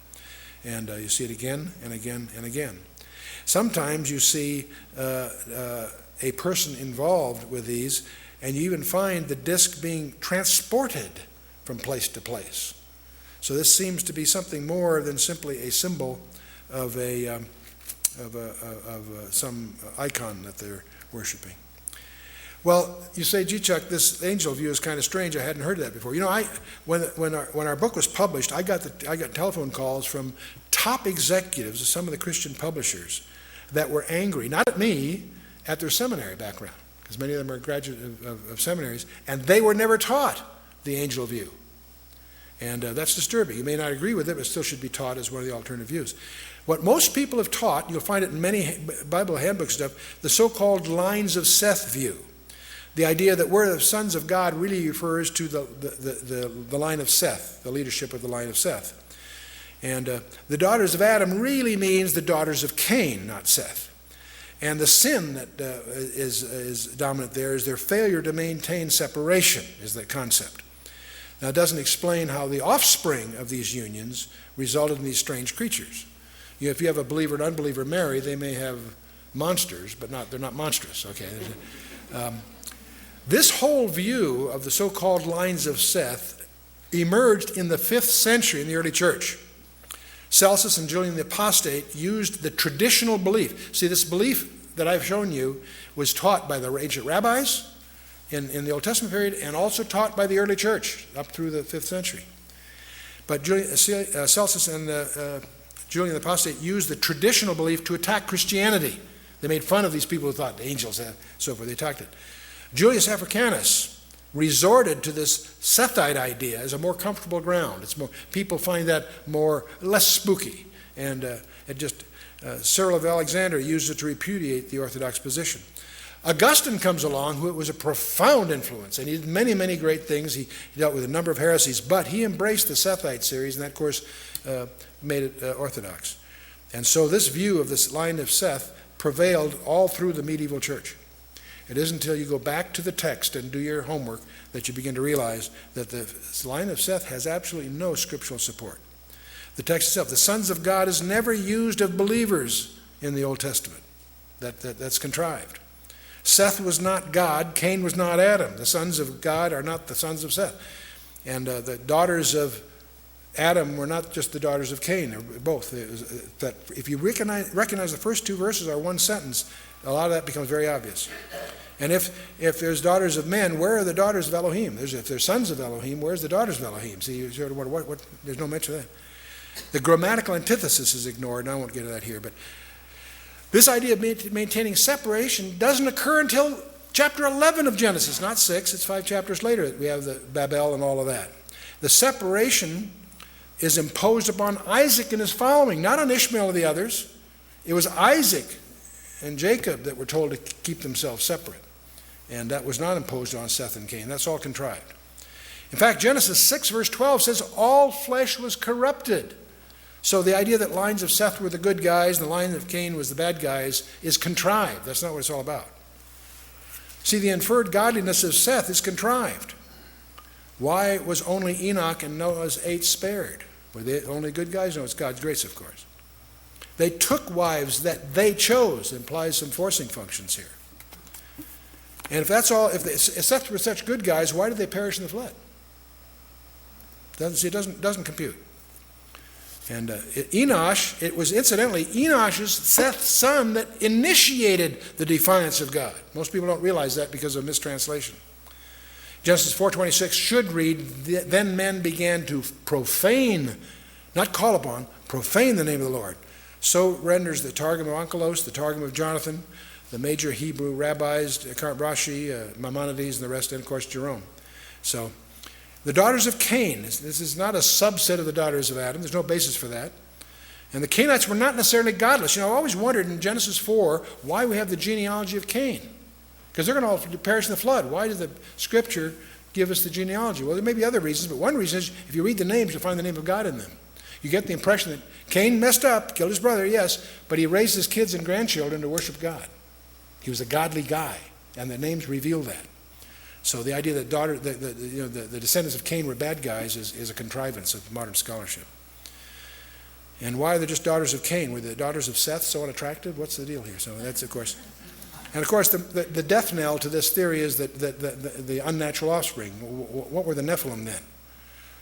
And you see it again and again and again. Sometimes you see a person involved with these, and you even find the disc being transported from place to place. So this seems to be something more than simply a symbol of some icon that they're worshiping. Well, you say, gee, Chuck, this angel view is kind of strange. I hadn't heard of that before. You know, when our book was published, I got telephone calls from top executives of some of the Christian publishers that were angry, not at me, at their seminary background, because many of them are graduates of seminaries, and they were never taught the angel view. And that's disturbing. You may not agree with it, but it still should be taught as one of the alternative views. What most people have taught, you'll find it in many Bible handbook stuff, the so-called lines of Seth view. The idea that we're the sons of God really refers to the line of Seth, the leadership of the line of Seth. And the daughters of Adam really means the daughters of Cain, not Seth. And the sin that is dominant there is their failure to maintain separation, is the concept. Now, it doesn't explain how the offspring of these unions resulted in these strange creatures. You know, if you have a believer and unbeliever married, they may have monsters, but they're not monstrous. Okay. This whole view of the so-called lines of Seth emerged in the 5th century in the early church. Celsus and Julian the Apostate used the traditional belief. See, this belief that I've shown you was taught by the ancient rabbis in the Old Testament period, and also taught by the early church up through the 5th century. But Celsus and Julian the Apostate used the traditional belief to attack Christianity. They made fun of these people who thought the angels and so forth. They attacked it. Julius Africanus resorted to this Sethite idea as a more comfortable ground. People find that less spooky. And Cyril of Alexandria used it to repudiate the Orthodox position. Augustine comes along, who was a profound influence, and he did many, many great things. He dealt with a number of heresies, but he embraced the Sethite series, and that, of course, made it orthodox. And so this view of this line of Seth prevailed all through the medieval church. It isn't until you go back to the text and do your homework that you begin to realize that the line of Seth has absolutely no scriptural support. The text itself, the sons of God, is never used of believers in the Old Testament. That's contrived. Seth was not God. Cain was not Adam. The sons of God are not the sons of Seth. And the daughters of Adam were not just the daughters of Cain. They were both. That if you recognize the first two verses are one sentence, a lot of that becomes very obvious. And if there's daughters of men, where are the daughters of Elohim? If there's sons of Elohim, where's the daughters of Elohim? See, you sort of wonder, what? There's no mention of that. The grammatical antithesis is ignored, and I won't get into that here. But this idea of maintaining separation doesn't occur until chapter 11 of Genesis, not 6. It's 5 chapters later that we have the Babel and all of that. The separation is imposed upon Isaac and his following, not on Ishmael or the others. It was Isaac and Jacob that were told to keep themselves separate. And that was not imposed on Seth and Cain. That's all contrived. In fact, Genesis 6 verse 12 says, all flesh was corrupted. So the idea that lines of Seth were the good guys and the line of Cain was the bad guys is contrived. That's not what it's all about. See, the inferred godliness of Seth is contrived. Why was only Enoch and Noah's 8 spared? Were they only good guys? No, it's God's grace, of course. They took wives that they chose. It implies some forcing functions here. And if that's all, if Seth were such good guys, why did they perish in the flood? It doesn't compute. And Enosh, it was incidentally Enosh's, Seth's son, that initiated the defiance of God. Most people don't realize that because of mistranslation. Genesis 4:26 should read, then men began to profane, not call upon, profane the name of the Lord. So renders the Targum of Onkelos, the Targum of Jonathan, the major Hebrew rabbis, Rashi, Maimonides, and the rest, and of course Jerome. So the daughters of Cain, this is not a subset of the daughters of Adam. There's no basis for that. And the Cainites were not necessarily godless. You know, I always wondered in Genesis 4 why we have the genealogy of Cain. Because they're going to all perish in the flood. Why does the Scripture give us the genealogy? Well, there may be other reasons, but one reason is if you read the names, you'll find the name of God in them. You get the impression that Cain messed up, killed his brother, yes, but he raised his kids and grandchildren to worship God. He was a godly guy, and the names reveal that. So the idea that the descendants of Cain were bad guys is a contrivance of modern scholarship. And why are they just daughters of Cain? Were the daughters of Seth so unattractive? What's the deal here? So that's, of course... And of course, the death knell to this theory is that the unnatural offspring. What were the Nephilim then?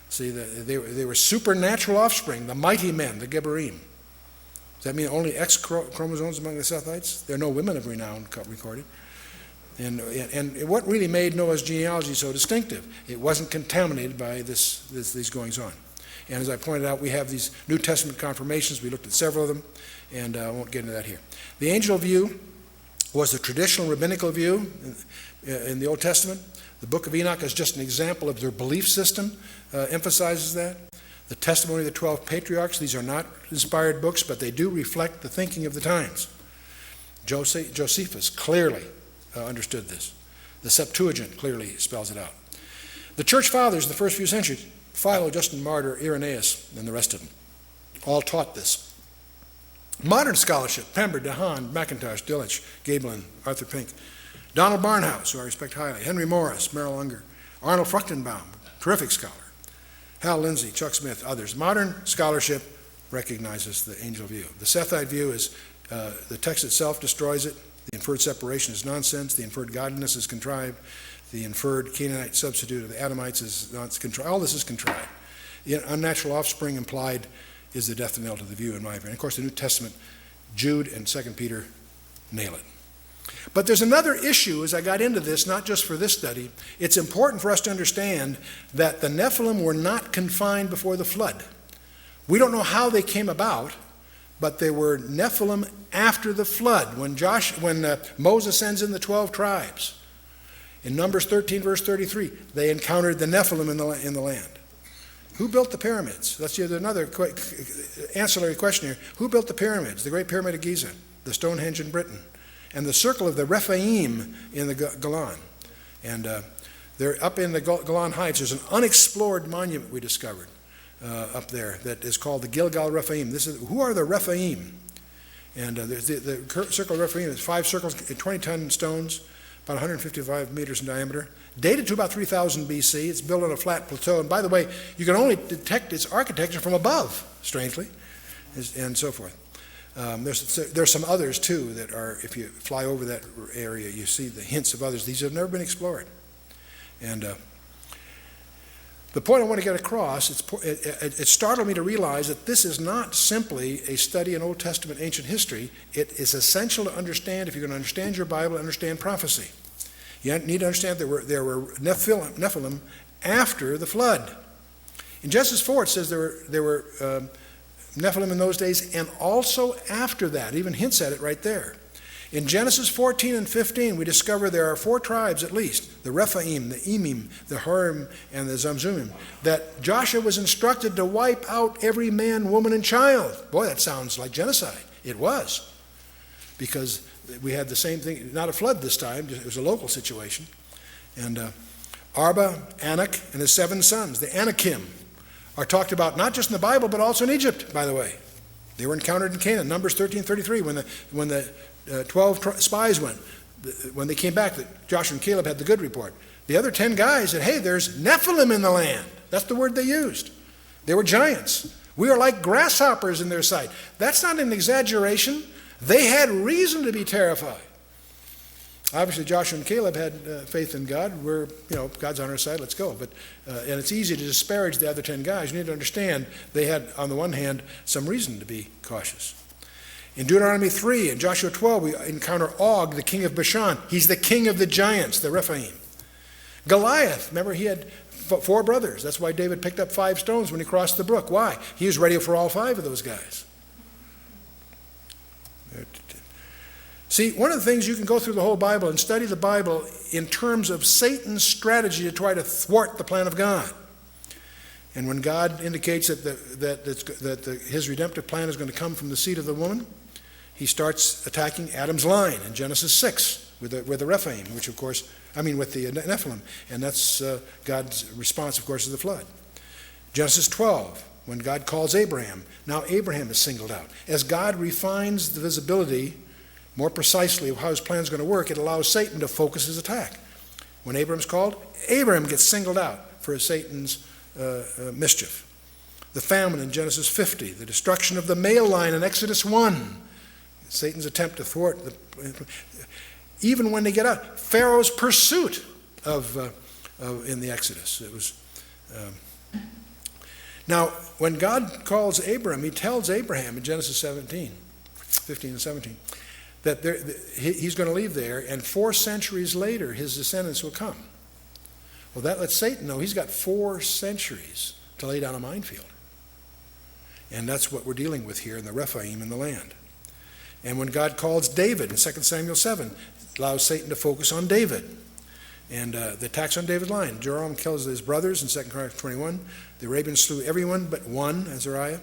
See, they were supernatural offspring, the mighty men, the Gebarim. Does that mean only X chromosomes among the Sethites? There are no women of renown recorded. And what really made Noah's genealogy so distinctive? It wasn't contaminated by these goings on. And as I pointed out, we have these New Testament confirmations. We looked at several of them, and I won't get into that here. The angel view was the traditional rabbinical view in the Old Testament. The book of Enoch is just an example of their belief system, emphasizes that. The testimony of the 12 patriarchs, these are not inspired books, but they do reflect the thinking of the times. Josephus clearly understood this. The Septuagint clearly spells it out. The church fathers in the first few centuries, Philo, Justin Martyr, Irenaeus, and the rest of them, all taught this. Modern scholarship, Pember, DeHaan, McIntosh, Dillich, Gaebelin, Arthur Pink, Donald Barnhouse, who I respect highly, Henry Morris, Merrill Unger, Arnold Fruchtenbaum, terrific scholar, Hal Lindsey, Chuck Smith, others. Modern scholarship recognizes the angel view. The Sethite view is the text itself destroys it. The inferred separation is nonsense. The inferred godliness is contrived. The inferred Canaanite substitute of the Adamites is contrived. All this is contrived. The unnatural offspring implied is the death knell to the view, in my opinion. Of course, the New Testament, Jude and 2 Peter nail it. But there's another issue as I got into this, not just for this study. It's important for us to understand that the Nephilim were not confined before the flood. We don't know how they came about, but they were Nephilim after the flood, when Moses sends in the 12 tribes. In Numbers 13, verse 33, they encountered the Nephilim in the land. Who built the pyramids? That's another ancillary question here. Who built the pyramids? The Great Pyramid of Giza, the Stonehenge in Britain, and the Circle of the Rephaim in the Golan. And they're up in the Golan Heights. There's an unexplored monument we discovered up there that is called the Gilgal Rephaim. Who are the Rephaim? And the Circle of Rephaim is 5 circles, 20-ton stones, about 155 meters in diameter, dated to about 3000 BC. It's built on a flat plateau. And by the way, you can only detect its architecture from above, strangely, and so forth. There's some others, too, that are, if you fly over that area, you see the hints of others. These have never been explored. And the point I want to get across, it startled me to realize that this is not simply a study in Old Testament ancient history. It is essential to understand, if you're going to understand your Bible, understand prophecy. You need to understand there were Nephilim after the flood. In Genesis 4, it says there were Nephilim in those days, and also after that. It even hints at it right there. In Genesis 14 and 15, we discover there are 4 tribes at least, the Rephaim, the Emim, the Hurim, and the Zamzumim, that Joshua was instructed to wipe out every man, woman, and child. Boy, that sounds like genocide. It was, because we had the same thing, not a flood this time, it was a local situation. And Arba, Anak, and his 7 sons, the Anakim, are talked about not just in the Bible, but also in Egypt, by the way. They were encountered in Canaan, Numbers 13:33, when the 12 spies went. When they came back, Joshua and Caleb had the good report. The other 10 guys said, hey, there's Nephilim in the land. That's the word they used. They were giants. We are like grasshoppers in their sight. That's not an exaggeration. They had reason to be terrified. Obviously, Joshua and Caleb had faith in God. God's on our side, let's go. And it's easy to disparage the other 10 guys. You need to understand they had, on the one hand, some reason to be cautious. In Deuteronomy 3 and Joshua 12, we encounter Og, the king of Bashan. He's the king of the giants, the Rephaim. Goliath, remember, he had 4 brothers. That's why David picked up 5 stones when he crossed the brook. Why? He was ready for all 5 of those guys. See, one of the things, you can go through the whole Bible and study the Bible in terms of Satan's strategy to try to thwart the plan of God. And when God indicates that his redemptive plan is going to come from the seed of the woman, he starts attacking Adam's line in Genesis 6 with the Rephaim, with the Nephilim. And that's God's response, of course, to the flood. Genesis 12, when God calls Abraham, now Abraham is singled out. As God refines the visibility more precisely of how his plan is going to work, it allows Satan to focus his attack. When Abraham's called, Abraham gets singled out for Satan's mischief. The famine in Genesis 50, the destruction of the male line in Exodus 1, Satan's attempt to thwart even when they get out, Pharaoh's pursuit in the Exodus. It was now when God calls Abraham, he tells Abraham in Genesis 15 and 17, that he's going to leave there, and 4 centuries later his descendants will come. Well, that lets Satan know he's got 4 centuries to lay down a minefield. And that's what we're dealing with here in the Rephaim in the land. And when God calls David in 2 Samuel 7, allows Satan to focus on David. And the attacks on David's line. Joram kills his brothers in 2 Chronicles 21. The Arabians slew everyone but one, Azariah.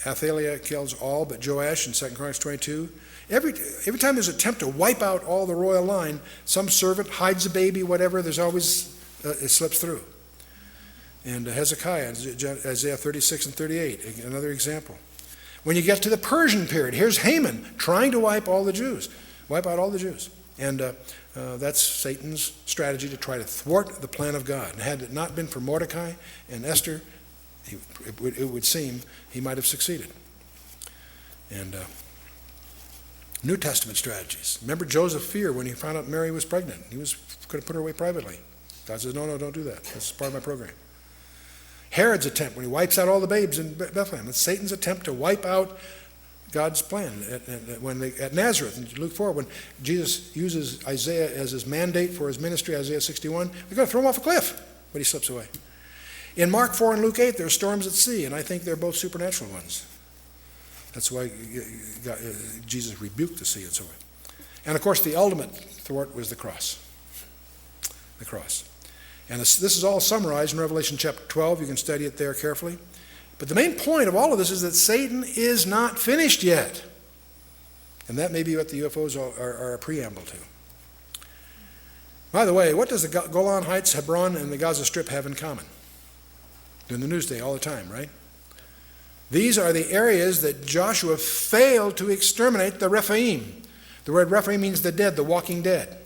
Athaliah kills all but Joash in 2 Chronicles 22. Every time there's an attempt to wipe out all the royal line, some servant hides a baby, whatever, there's always, it slips through. And Hezekiah, Isaiah 36 and 38, another example. When you get to the Persian period, here's Haman trying to wipe out all the Jews. And that's Satan's strategy to try to thwart the plan of God. And had it not been for Mordecai and Esther, it would seem he might have succeeded. And New Testament strategies. Remember Joseph's fear when he found out Mary was pregnant. He was going to put her away privately. God says, no, don't do that. That's part of my program. Herod's attempt when he wipes out all the babes in Bethlehem. It's Satan's attempt to wipe out God's plan at Nazareth in Luke 4, when Jesus uses Isaiah as his mandate for his ministry, Isaiah 61, they're going to throw him off a cliff, but he slips away. In Mark 4 and Luke 8, there are storms at sea, and I think they're both supernatural ones. That's why Jesus rebuked the sea and so on. And of course, the ultimate thwart was the cross. The cross. And this is all summarized in Revelation chapter 12. You can study it there carefully. But the main point of all of this is that Satan is not finished yet. And that may be what the UFOs are a preamble to. By the way, what does the Golan Heights, Hebron, and the Gaza Strip have in common? They're in the news day all the time, right? These are the areas that Joshua failed to exterminate the Rephaim. The word Rephaim means the dead, the walking dead.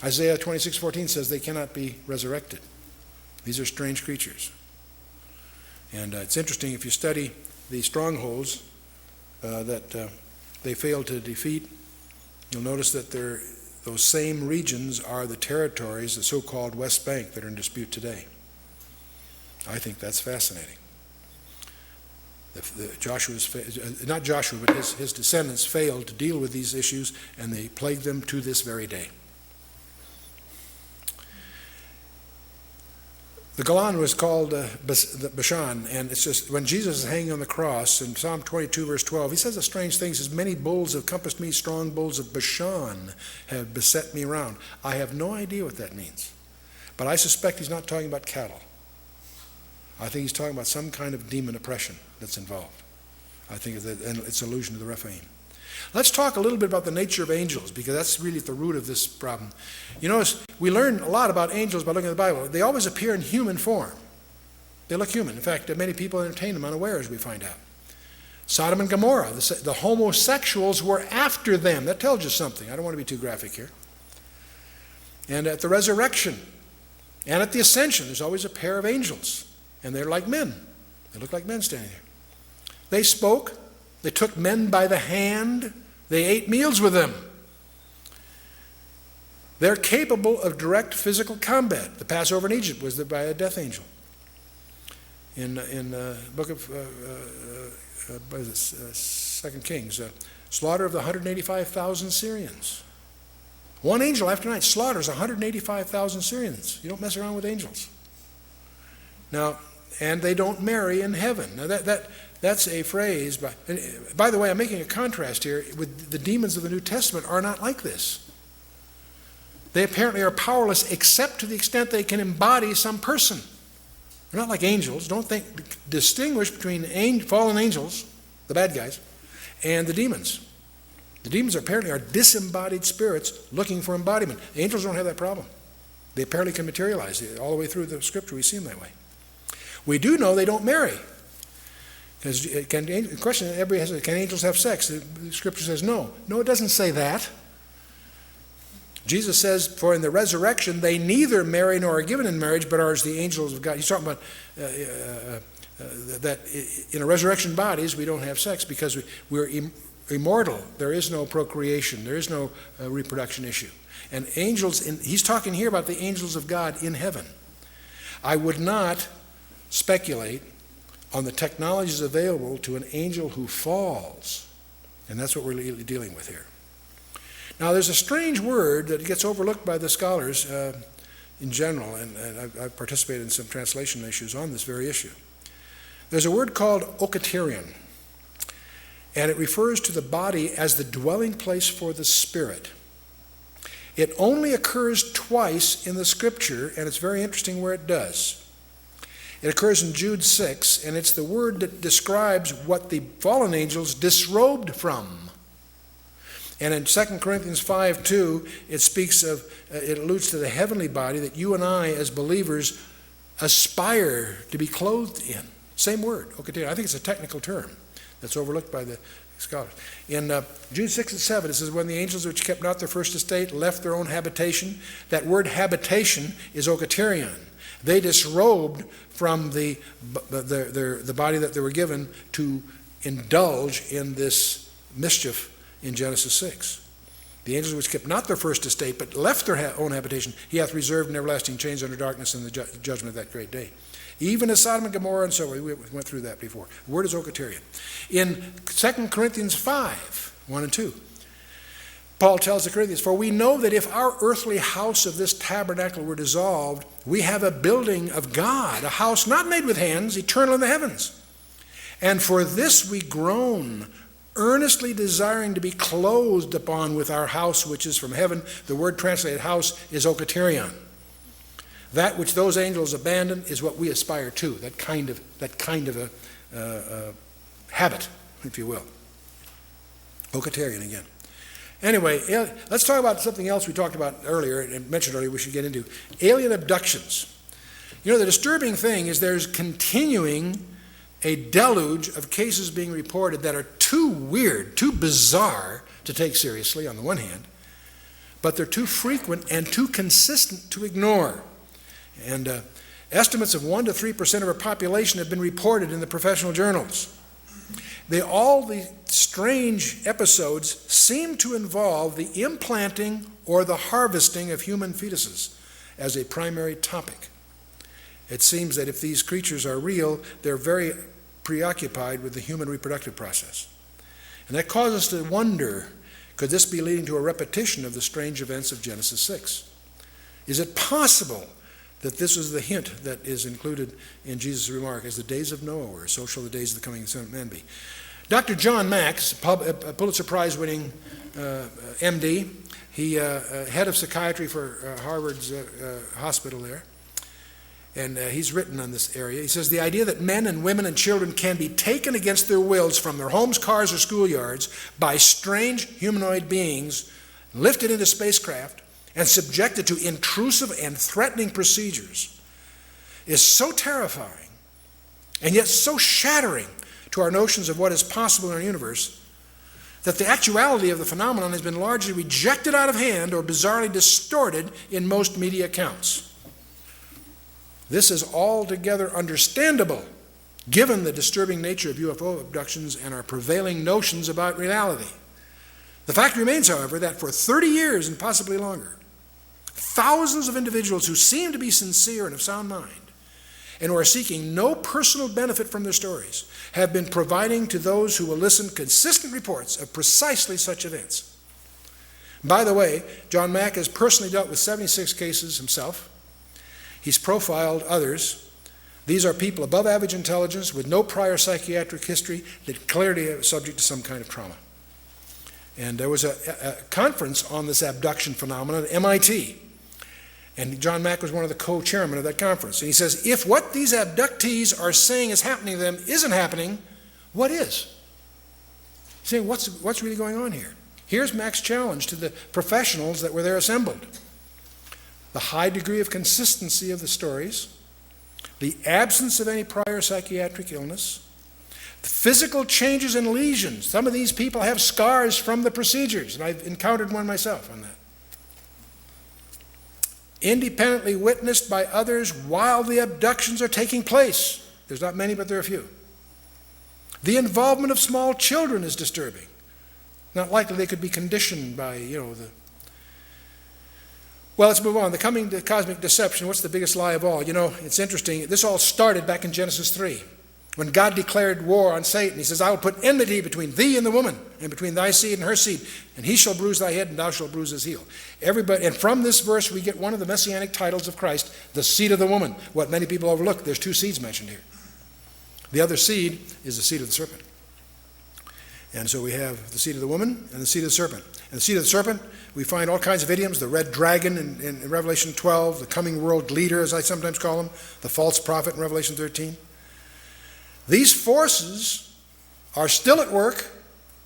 Isaiah 26:14 says they cannot be resurrected. These are strange creatures. And it's interesting, if you study the strongholds that they failed to defeat, you'll notice that those same regions are the territories, the so-called West Bank, that are in dispute today. I think that's fascinating. Not Joshua, but his descendants failed to deal with these issues, and they plague them to this very day. The Golan was called Bashan, and it's just when Jesus is hanging on the cross in Psalm 22, verse 12, he says a strange thing. He says, "Many bulls have compassed me, strong bulls of Bashan have beset me round." I have no idea what that means, but I suspect he's not talking about cattle. I think he's talking about some kind of demon oppression that's involved. I think it's an allusion to the Rephaim. Let's talk a little bit about the nature of angels, because that's really at the root of this problem. You notice we learn a lot about angels by looking at the Bible. They always appear in human form. They look human. In fact, many people entertain them unawares, we find out. Sodom and Gomorrah, the homosexuals were after them. That tells you something. I don't want to be too graphic here. And at the resurrection and at the ascension, there's always a pair of angels. And they're like men. They look like men standing there. They spoke. They took men by the hand. They ate meals with them. They're capable of direct physical combat. The Passover in Egypt was by a death angel. In the book of 2 Kings, slaughter of the 185,000 Syrians. One angel after night slaughters 185,000 Syrians. You don't mess around with angels. Now, and they don't marry in heaven. Now that's a phrase. By the way, I'm making a contrast here. With the demons of the New Testament are not like this. They apparently are powerless except to the extent they can embody some person. They're not like angels. Don't distinguish between fallen angels, the bad guys, and the demons. The demons apparently are disembodied spirits looking for embodiment. The angels don't have that problem. They apparently can materialize. All the way through the scripture we see them that way. We do know they don't marry. Because the question everybody has is, can angels have sex? The scripture says no. No, it doesn't say that. Jesus says, for in the resurrection they neither marry nor are given in marriage, but are as the angels of God. He's talking about that in a resurrection bodies we don't have sex because we're immortal. There is no procreation. There is no reproduction issue. And angels, he's talking here about the angels of God in heaven. I would not speculate on the technologies available to an angel who falls. And that's what we're really dealing with here. Now, there's a strange word that gets overlooked by the scholars in general, and I've participated in some translation issues on this very issue. There's a word called okaterion, and it refers to the body as the dwelling place for the spirit. It only occurs twice in the Scripture, and it's very interesting where it does. It occurs in Jude 6, and it's the word that describes what the fallen angels disrobed from. And in 2 Corinthians 5:2, it speaks of, it alludes to the heavenly body that you and I as believers aspire to be clothed in. Same word, okaterion. I think it's a technical term that's overlooked by the scholars. In Jude 6 and 7, it says, when the angels which kept not their first estate left their own habitation, that word habitation is okaterion. They disrobed from the body that they were given to indulge in this mischief in Genesis 6. The angels which kept not their first estate, but left their own habitation, he hath reserved in everlasting chains under darkness in the judgment of that great day. Even as Sodom and Gomorrah and so on. We went through that before. The word is okaterion. In 2 Corinthians 5, 1 and 2, Paul tells the Corinthians, for we know that if our earthly house of this tabernacle were dissolved, we have a building of God, a house not made with hands, eternal in the heavens. And for this we groan, earnestly desiring to be clothed upon with our house which is from heaven. The word translated house is okaterion. That which those angels abandoned is what we aspire to, that kind of a habit, if you will. Okaterion again. Anyway, let's talk about something else we talked about earlier and mentioned earlier we should get into. Alien abductions. You know, the disturbing thing is there's continuing a deluge of cases being reported that are too weird, too bizarre to take seriously on the one hand, but they're too frequent and too consistent to ignore. And estimates of 1 to 3% of our population have been reported in the professional journals. All the strange episodes seem to involve the implanting or the harvesting of human fetuses as a primary topic. It seems that if these creatures are real, they're very preoccupied with the human reproductive process. And that causes us to wonder, could this be leading to a repetition of the strange events of Genesis 6? Is it possible that this is the hint that is included in Jesus' remark, as the days of Noah were, so shall the days of the coming of the Son of Man be. Dr. John Max, a Pulitzer Prize-winning MD, he head of psychiatry for Harvard's hospital there, and he's written on this area. He says, the idea that men and women and children can be taken against their wills from their homes, cars, or schoolyards by strange humanoid beings, lifted into spacecraft, and subjected to intrusive and threatening procedures is so terrifying and yet so shattering to our notions of what is possible in our universe that the actuality of the phenomenon has been largely rejected out of hand or bizarrely distorted in most media accounts. This is altogether understandable given the disturbing nature of UFO abductions and our prevailing notions about reality. The fact remains, however, that for 30 years and possibly longer, thousands of individuals who seem to be sincere and of sound mind and who are seeking no personal benefit from their stories have been providing to those who will listen consistent reports of precisely such events. By the way, John Mack has personally dealt with 76 cases himself. He's profiled others. These are people above average intelligence with no prior psychiatric history that clearly are subject to some kind of trauma. And there was a conference on this abduction phenomenon at MIT. And John Mack was one of the co-chairmen of that conference. And he says, if what these abductees are saying is happening to them isn't happening, what is? He's saying, what's really going on here? Here's Mack's challenge to the professionals that were there assembled. The high degree of consistency of the stories, the absence of any prior psychiatric illness, the physical changes and lesions. Some of these people have scars from the procedures, and I've encountered one myself on that. Independently witnessed by others while the abductions are taking place. There's not many, but there are a few. The involvement of small children is disturbing. Not likely they could be conditioned by, Well, let's move on. The coming to cosmic deception, what's the biggest lie of all? It's interesting. This all started back in Genesis 3. When God declared war on Satan, he says, I will put enmity between thee and the woman, and between thy seed and her seed, and he shall bruise thy head, and thou shalt bruise his heel. Everybody, and from this verse we get one of the messianic titles of Christ, the seed of the woman. What many people overlook, there's two seeds mentioned here. The other seed is the seed of the serpent. And so we have the seed of the woman and the seed of the serpent. And the seed of the serpent, we find all kinds of idioms, the red dragon in Revelation 12, the coming world leader, as I sometimes call him, the false prophet in Revelation 13. These forces are still at work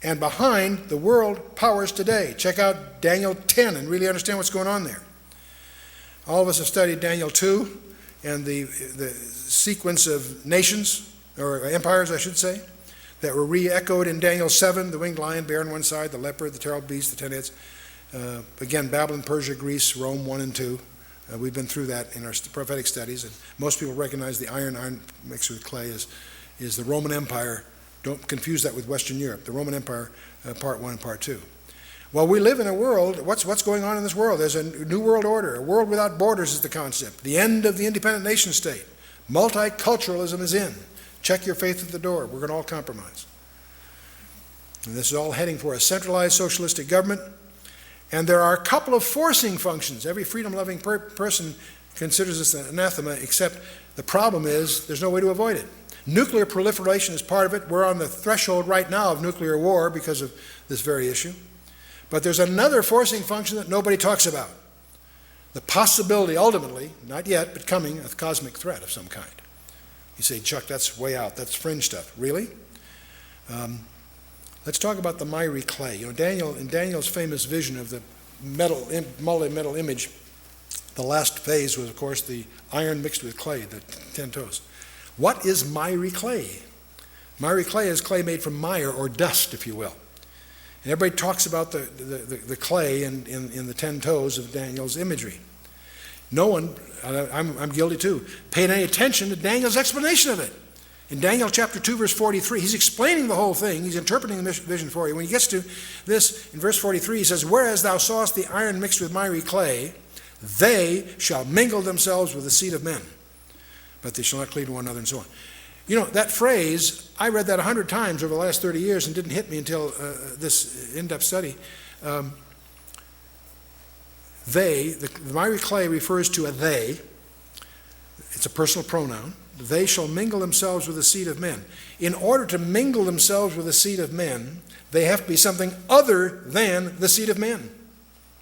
and behind the world powers today. Check out Daniel 10 and really understand what's going on there. All of us have studied Daniel 2 and the sequence of nations, or empires I should say, that were re-echoed in Daniel 7, the winged lion, bear on one side, the leopard, the terrible beast, the 10 heads. Again, Babylon, Persia, Greece, Rome 1 and 2. We've been through that in our prophetic studies, and most people recognize the iron mixed with clay is the Roman Empire. Don't confuse that with Western Europe. The Roman Empire, part 1 and part 2. Well, we live in a world, what's going on in this world? There's a new world order. A world without borders is the concept. The end of the independent nation state. Multiculturalism is in. Check your faith at the door. We're going to all compromise. And this is all heading for a centralized socialistic government. And there are a couple of forcing functions. Every freedom-loving person considers this an anathema, except the problem is there's no way to avoid it. Nuclear proliferation is part of it. We're on the threshold right now of nuclear war because of this very issue. But there's another forcing function that nobody talks about. The possibility, ultimately, not yet, but coming, a cosmic threat of some kind. You say, Chuck, that's way out. That's fringe stuff. Really? Let's talk about the miry clay. In Daniel's famous vision of the multi-metal image, the last phase was, of course, the iron mixed with clay, the 10 toes. What is miry clay? Miry clay is clay made from mire, or dust, if you will. And everybody talks about the clay in the 10 toes of Daniel's imagery. No one, I'm guilty too, paid any attention to Daniel's explanation of it. In Daniel chapter 2, verse 43, he's explaining the whole thing. He's interpreting the vision for you. When he gets to this, in verse 43, he says, whereas thou sawest the iron mixed with miry clay, they shall mingle themselves with the seed of men, but they shall not cleave to one another, and so on. You know, that phrase, I read that 100 times over the last 30 years and didn't hit me until this in-depth study. The miry clay refers to a they. It's a personal pronoun. They shall mingle themselves with the seed of men. In order to mingle themselves with the seed of men, they have to be something other than the seed of men,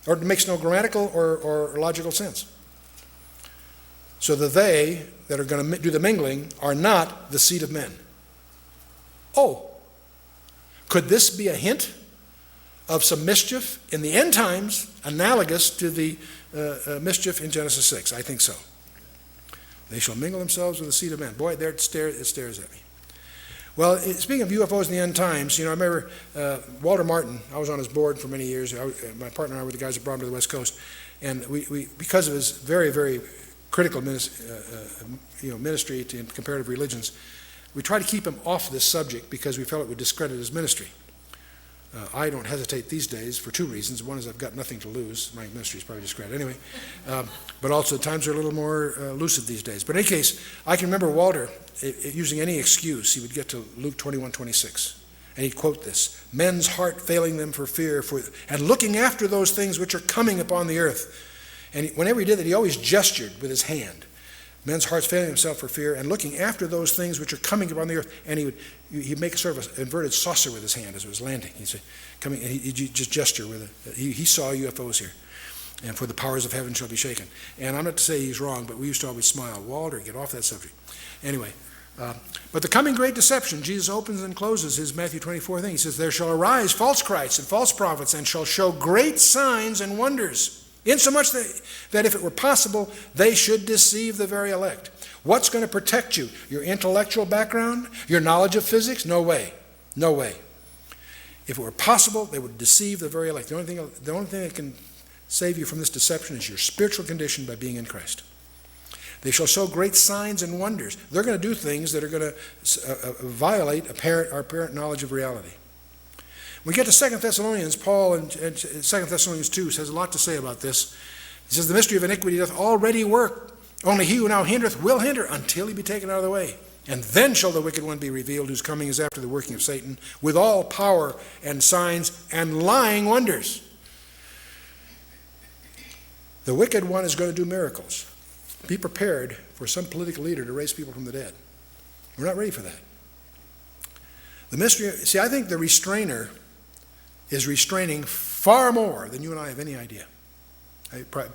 or it makes no grammatical or logical sense. So the they that are going to do the mingling are not the seed of men. Oh, could this be a hint of some mischief in the end times analogous to the mischief in Genesis 6? I think so. They shall mingle themselves with the seed of men. Boy, there it stares at me. Well, speaking of UFOs in the end times, I remember Walter Martin. I was on his board for many years. My partner and I were the guys that brought him to the West Coast. And we because of his very, very critical ministry to comparative religions, we try to keep him off this subject because we felt it would discredit his ministry. I don't hesitate these days for two reasons. One is I've got nothing to lose. My ministry is probably discredited anyway. But also times are a little more lucid these days. But in any case, I can remember Walter, using any excuse, he would get to Luke 21:26. And he'd quote this: men's heart failing them for fear, and looking after those things which are coming upon the earth. And whenever he did that, he always gestured with his hand. Men's hearts failing themselves for fear, and looking after those things which are coming upon the earth. And he'd make a sort of an inverted saucer with his hand as it was landing. He'd say, coming, and he'd just gesture with it. He saw UFOs here. And for the powers of heaven shall be shaken. And I'm not to say he's wrong, but we used to always smile. Walter, get off that subject. Anyway, but the coming great deception, Jesus opens and closes his Matthew 24 thing. He says, there shall arise false Christs and false prophets, and shall show great signs and wonders, insomuch that if it were possible, they should deceive the very elect. What's going to protect you? Your intellectual background? Your knowledge of physics? No way. No way. If it were possible, they would deceive the very elect. The only thing that can save you from this deception is your spiritual condition by being in Christ. They shall show great signs and wonders. They're going to do things that are going to violate our apparent knowledge of reality. When we get to 2 Thessalonians, Paul in 2 Thessalonians 2 has a lot to say about this. He says, the mystery of iniquity doth already work. Only he who now hindereth will hinder until he be taken out of the way. And then shall the wicked one be revealed, whose coming is after the working of Satan, with all power and signs and lying wonders. The wicked one is going to do miracles. Be prepared for some political leader to raise people from the dead. We're not ready for that. The mystery, see, I think the restrainer is restraining far more than you and I have any idea.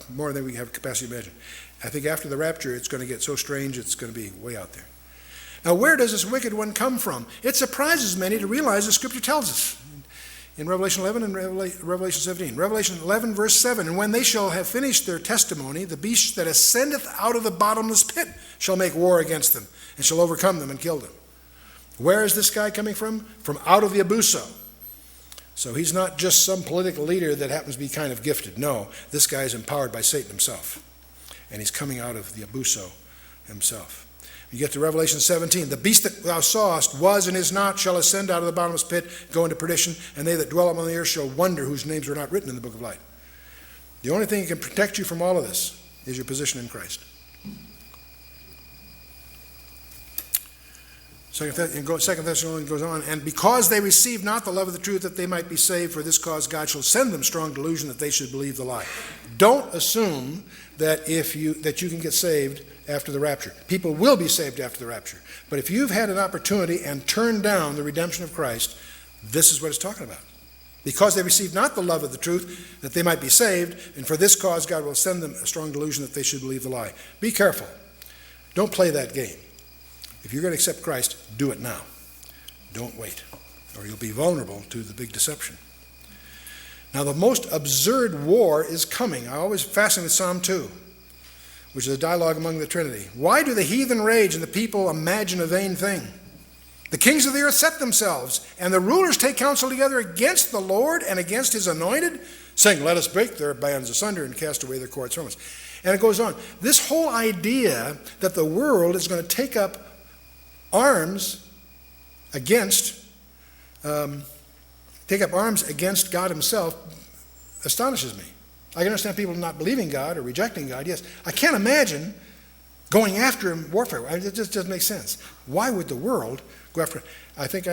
More than we have capacity to imagine. I think after the rapture, it's going to get so strange, it's going to be way out there. Now, where does this wicked one come from? It surprises many to realize the Scripture tells us. In Revelation 11 and Revelation 17. Revelation 11, verse 7, and when they shall have finished their testimony, the beast that ascendeth out of the bottomless pit shall make war against them, and shall overcome them and kill them. Where is this guy coming from? From out of the abuso. So he's not just some political leader that happens to be kind of gifted. No, this guy is empowered by Satan himself. And he's coming out of the abuso himself. You get to Revelation 17. The beast that thou sawest was and is not, shall ascend out of the bottomless pit, go into perdition, and they that dwell upon the earth shall wonder whose names are not written in the book of life. The only thing that can protect you from all of this is your position in Christ. 2 Thessalonians goes on, and because they received not the love of the truth that they might be saved, for this cause God shall send them strong delusion that they should believe the lie. Don't assume that you can get saved after the rapture. People will be saved after the rapture. But if you've had an opportunity and turned down the redemption of Christ, this is what it's talking about. Because they received not the love of the truth that they might be saved, and for this cause God will send them a strong delusion that they should believe the lie. Be careful. Don't play that game. If you're going to accept Christ, do it now. Don't wait, or you'll be vulnerable to the big deception. Now, the most absurd war is coming. I always fascinate with Psalm 2, which is a dialogue among the Trinity. Why do the heathen rage and the people imagine a vain thing? The kings of the earth set themselves, and the rulers take counsel together against the Lord and against his anointed, saying, let us break their bands asunder and cast away their cords from us. And it goes on. This whole idea that the world is going to take up arms against God himself astonishes me. I can understand people not believing God or rejecting God, yes. I can't imagine going after him warfare. It just doesn't make sense. Why would the world go after him? I think the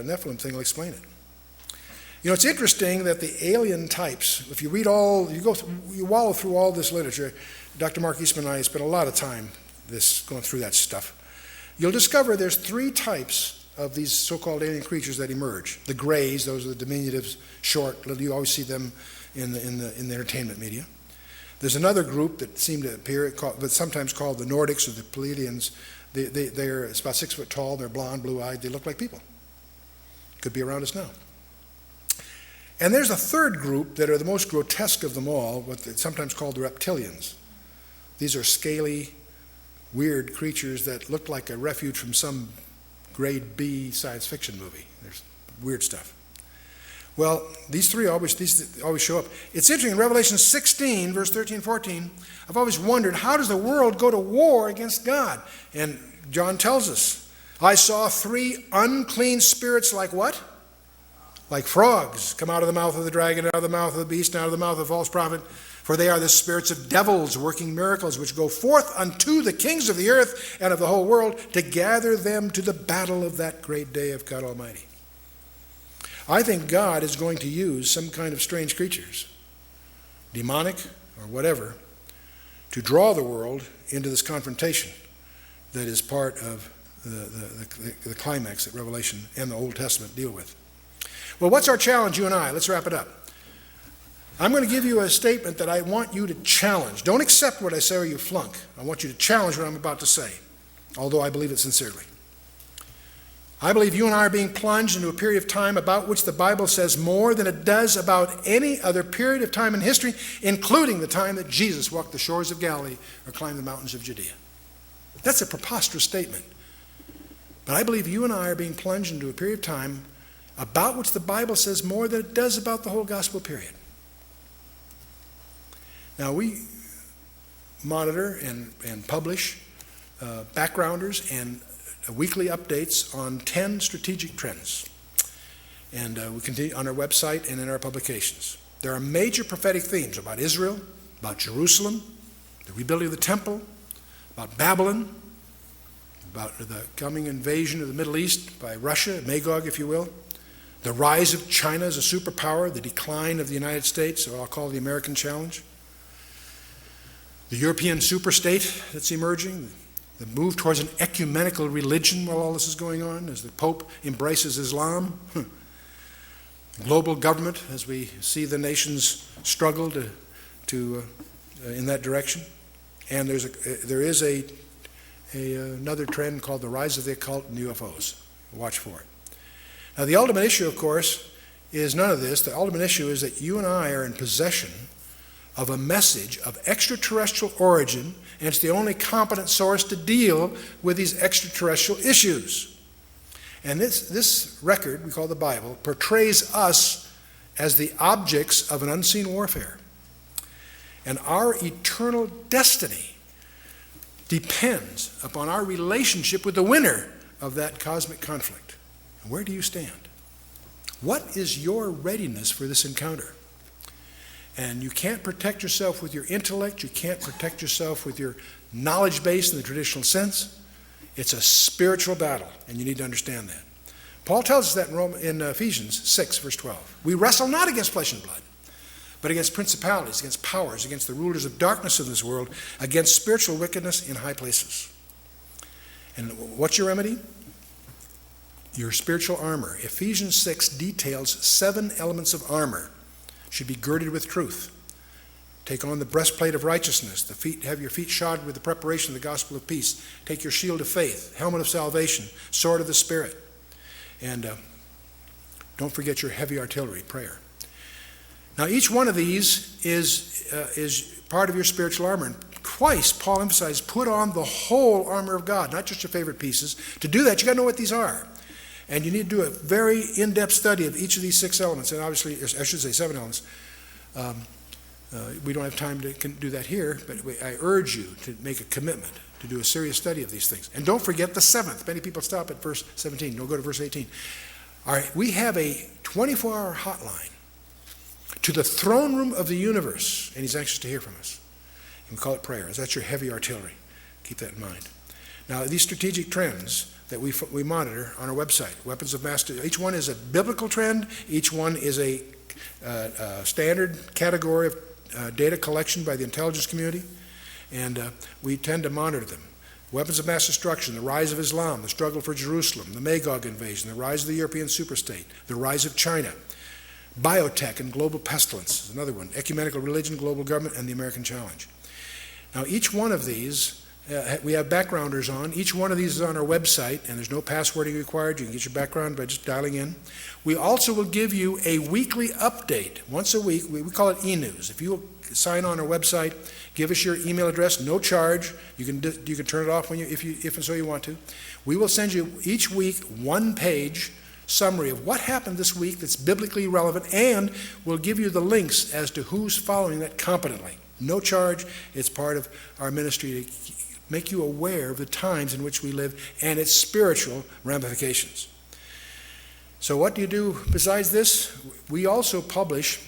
Nephilim thing will explain it. You know, it's interesting that the alien types, if you read you wallow through all this literature, Dr. Mark Eastman and I spent a lot of time going through that stuff. You'll discover there's 3 types of these so-called alien creatures that emerge. The grays, those are the diminutives, short, little. You always see them in the entertainment media. There's another group that seem to appear, but sometimes called the Nordics or the Pleiadians. They're about 6 foot tall. They're blonde, blue-eyed. They look like people. Could be around us now. And there's a third group that are the most grotesque of them all, what it's sometimes called the reptilians. These are scaly, weird creatures that look like a refuge from some grade B science fiction movie. There's weird stuff. Well, these 3 always show up. It's interesting, in Revelation 16, verse 13 and 14, I've always wondered, how does the world go to war against God? And John tells us, I saw 3 unclean spirits like what? Like frogs come out of the mouth of the dragon, out of the mouth of the beast, and out of the mouth of the false prophet. For they are the spirits of devils working miracles, which go forth unto the kings of the earth and of the whole world to gather them to the battle of that great day of God Almighty. I think God is going to use some kind of strange creatures, demonic or whatever, to draw the world into this confrontation that is part of the climax that Revelation and the Old Testament deal with. Well, what's our challenge, you and I? Let's wrap it up. I'm going to give you a statement that I want you to challenge. Don't accept what I say or you flunk. I want you to challenge what I'm about to say, although I believe it sincerely. I believe you and I are being plunged into a period of time about which the Bible says more than it does about any other period of time in history, including the time that Jesus walked the shores of Galilee or climbed the mountains of Judea. That's a preposterous statement. But I believe you and I are being plunged into a period of time about which the Bible says more than it does about the whole gospel period. Now, we monitor and publish backgrounders and weekly updates on 10 strategic trends. And we continue on our website and in our publications. There are major prophetic themes about Israel, about Jerusalem, the rebuilding of the temple, about Babylon, about the coming invasion of the Middle East by Russia, Magog, if you will, the rise of China as a superpower, the decline of the United States, what I'll call the American challenge, the European superstate that's emerging, the move towards an ecumenical religion while all this is going on, as the Pope embraces Islam, global government as we see the nations struggle to in that direction, and there is another trend called the rise of the occult and UFOs. Watch for it. Now, the ultimate issue, of course, is none of this. The ultimate issue is that you and I are in possession of a message of extraterrestrial origin, and it's the only competent source to deal with these extraterrestrial issues. And this record, we call the Bible, portrays us as the objects of an unseen warfare. And our eternal destiny depends upon our relationship with the winner of that cosmic conflict. And where do you stand? What is your readiness for this encounter? And you can't protect yourself with your intellect. You can't protect yourself with your knowledge base in the traditional sense. It's a spiritual battle, and you need to understand that. Paul tells us that in Ephesians 6, verse 12. We wrestle not against flesh and blood, but against principalities, against powers, against the rulers of darkness of this world, against spiritual wickedness in high places. And what's your remedy? Your spiritual armor. Ephesians 6 details 7 elements of armor. Should be girded with truth. Take on the breastplate of righteousness. Have your feet shod with the preparation of the gospel of peace. Take your shield of faith, helmet of salvation, sword of the Spirit. And don't forget your heavy artillery, prayer. Now, each one of these is part of your spiritual armor. And twice, Paul emphasized, put on the whole armor of God, not just your favorite pieces. To do that, you got to know what these are. And you need to do a very in-depth study of each of these 6 elements, and obviously, I should say 7 elements. We don't have time to do that here, but I urge you to make a commitment to do a serious study of these things. And don't forget the 7th. Many people stop at verse 17. Don't go to verse 18. All right, we have a 24-hour hotline to the throne room of the universe, and he's anxious to hear from us. And we call it prayer. That's your heavy artillery. Keep that in mind. Now, these strategic trends that we monitor on our website, Weapons of Mass, each one is a biblical trend. Each one is a standard category of data collection by the intelligence community, and we tend to monitor them. Weapons of mass destruction, the rise of Islam, the struggle for Jerusalem, the Magog invasion, the rise of the European superstate, the rise of China, biotech and global pestilence is another one, ecumenical religion, global government, and the American challenge. Now, each one of these, we have backgrounders on. Each one of these is on our website, and there's no passwording required. You can get your background by just dialing in. We also will give you a weekly update. Once a week, we call it e-news. If you will sign on our website, give us your email address, no charge. You can turn it off if and so you want to. We will send you each week 1-page summary of what happened this week that's biblically relevant, and we'll give you the links as to who's following that competently. No charge. It's part of our ministry to make you aware of the times in which we live and its spiritual ramifications. So what do you do besides this? We also publish,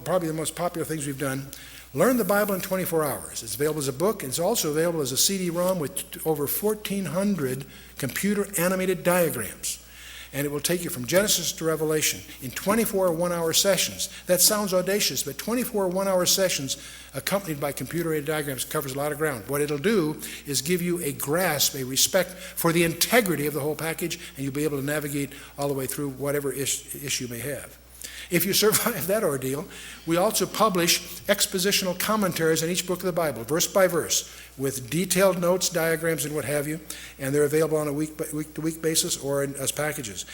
probably the most popular things we've done, Learn the Bible in 24 Hours. It's available as a book, and it's also available as a CD-ROM with over 1,400 computer-animated diagrams. And it will take you from Genesis to Revelation in 24 one-hour sessions. That sounds audacious, but 24 one-hour sessions accompanied by computer-aided diagrams covers a lot of ground. What it'll do is give you a grasp, a respect for the integrity of the whole package, and you'll be able to navigate all the way through whatever issue you may have. If you survive that ordeal, we also publish expositional commentaries on each book of the Bible, verse by verse, with detailed notes, diagrams, and what have you, and they're available on a week-to-week basis or as packages.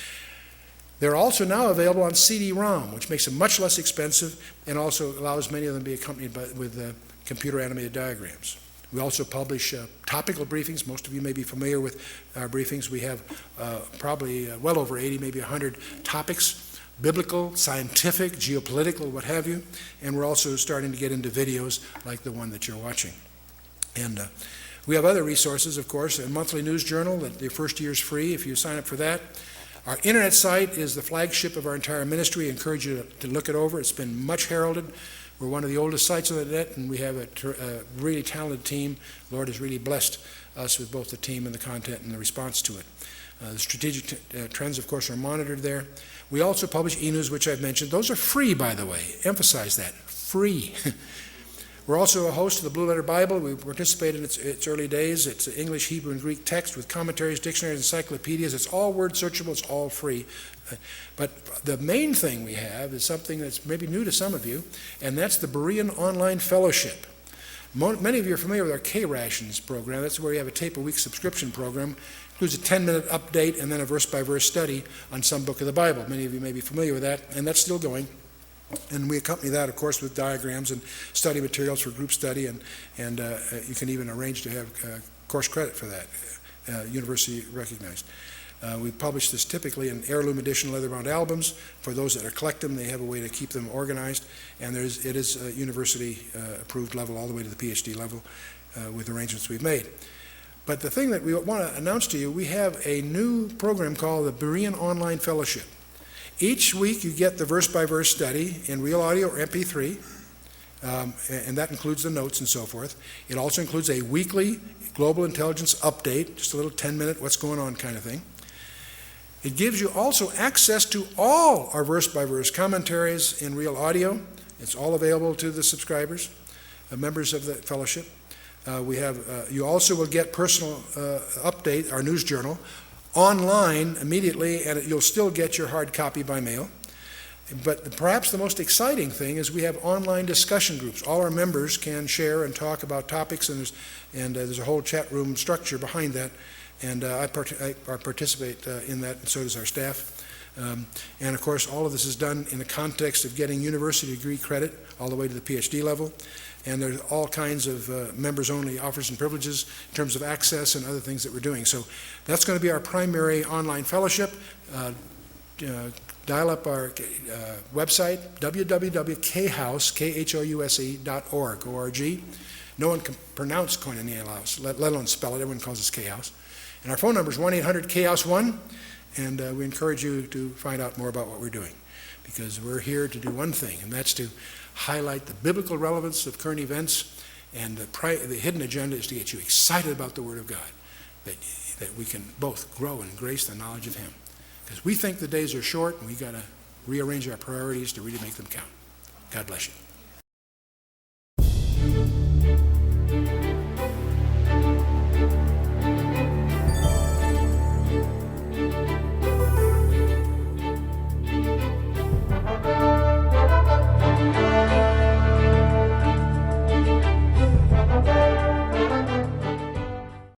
They're also now available on CD-ROM, which makes them much less expensive and also allows many of them to be accompanied with computer-animated diagrams. We also publish topical briefings. Most of you may be familiar with our briefings. We have probably well over 80, maybe 100 topics, biblical, scientific, geopolitical, what have you. And we're also starting to get into videos like the one that you're watching. And we have other resources, of course, a monthly news journal that the first year is free if you sign up for that. Our internet site is the flagship of our entire ministry. I encourage you to look it over. It's been much heralded We're one of the oldest sites on the net, and we have a really talented team. The Lord has really blessed us with both the team and the content and the response to it. The strategic trends, of course, are monitored there. We also publish e-news, which I've mentioned. Those are free, by the way. Emphasize that. Free. We're also a host of the Blue Letter Bible. We participate in its early days. It's English, Hebrew, and Greek text with commentaries, dictionaries, encyclopedias. It's all word searchable. It's all free. But the main thing we have is something that's maybe new to some of you, and that's the Berean Online Fellowship. Many of you are familiar with our K-Rations program. That's where you have a tape-a-week subscription program. It includes a 10-minute update and then a verse-by-verse study on some book of the Bible. Many of you may be familiar with that, and that's still going. And we accompany that, of course, with diagrams and study materials for group study, and you can even arrange to have course credit for that, university recognized. We publish this typically in heirloom edition leather-bound albums. For those that collect them, they have a way to keep them organized, and it is a university-approved level all the way to the PhD level with arrangements we've made. But the thing that we want to announce to you, we have a new program called the Berean Online Fellowship. Each week you get the verse-by-verse study in real audio or MP3, and that includes the notes and so forth. It also includes a weekly global intelligence update, just a little 10-minute what's going on kind of thing. It gives you also access to all our verse-by-verse commentaries in real audio. It's all available to the subscribers, members of the fellowship. You also will get personal update, our news journal, online immediately, and you'll still get your hard copy by mail. But perhaps the most exciting thing is we have online discussion groups. All our members can share and talk about topics, and there's a whole chat room structure behind that. And I participate in that, and so does our staff. And of course, all of this is done in the context of getting university degree credit all the way to the PhD level. And there's all kinds of members-only offers and privileges in terms of access and other things that we're doing. So that's going to be our primary online fellowship. Dial up our website, www.khouse.org, O-R-G. No one can pronounce Koinonia Laos, let alone spell it. Everyone calls us K-House. And our phone number is 1-800-KHOUSE-1, and we encourage you to find out more about what we're doing, because we're here to do one thing, and that's to highlight the biblical relevance of current events, and the hidden agenda is to get you excited about the Word of God, that we can both grow in grace and knowledge of Him. Because we think the days are short, and we've got to rearrange our priorities to really make them count. God bless you.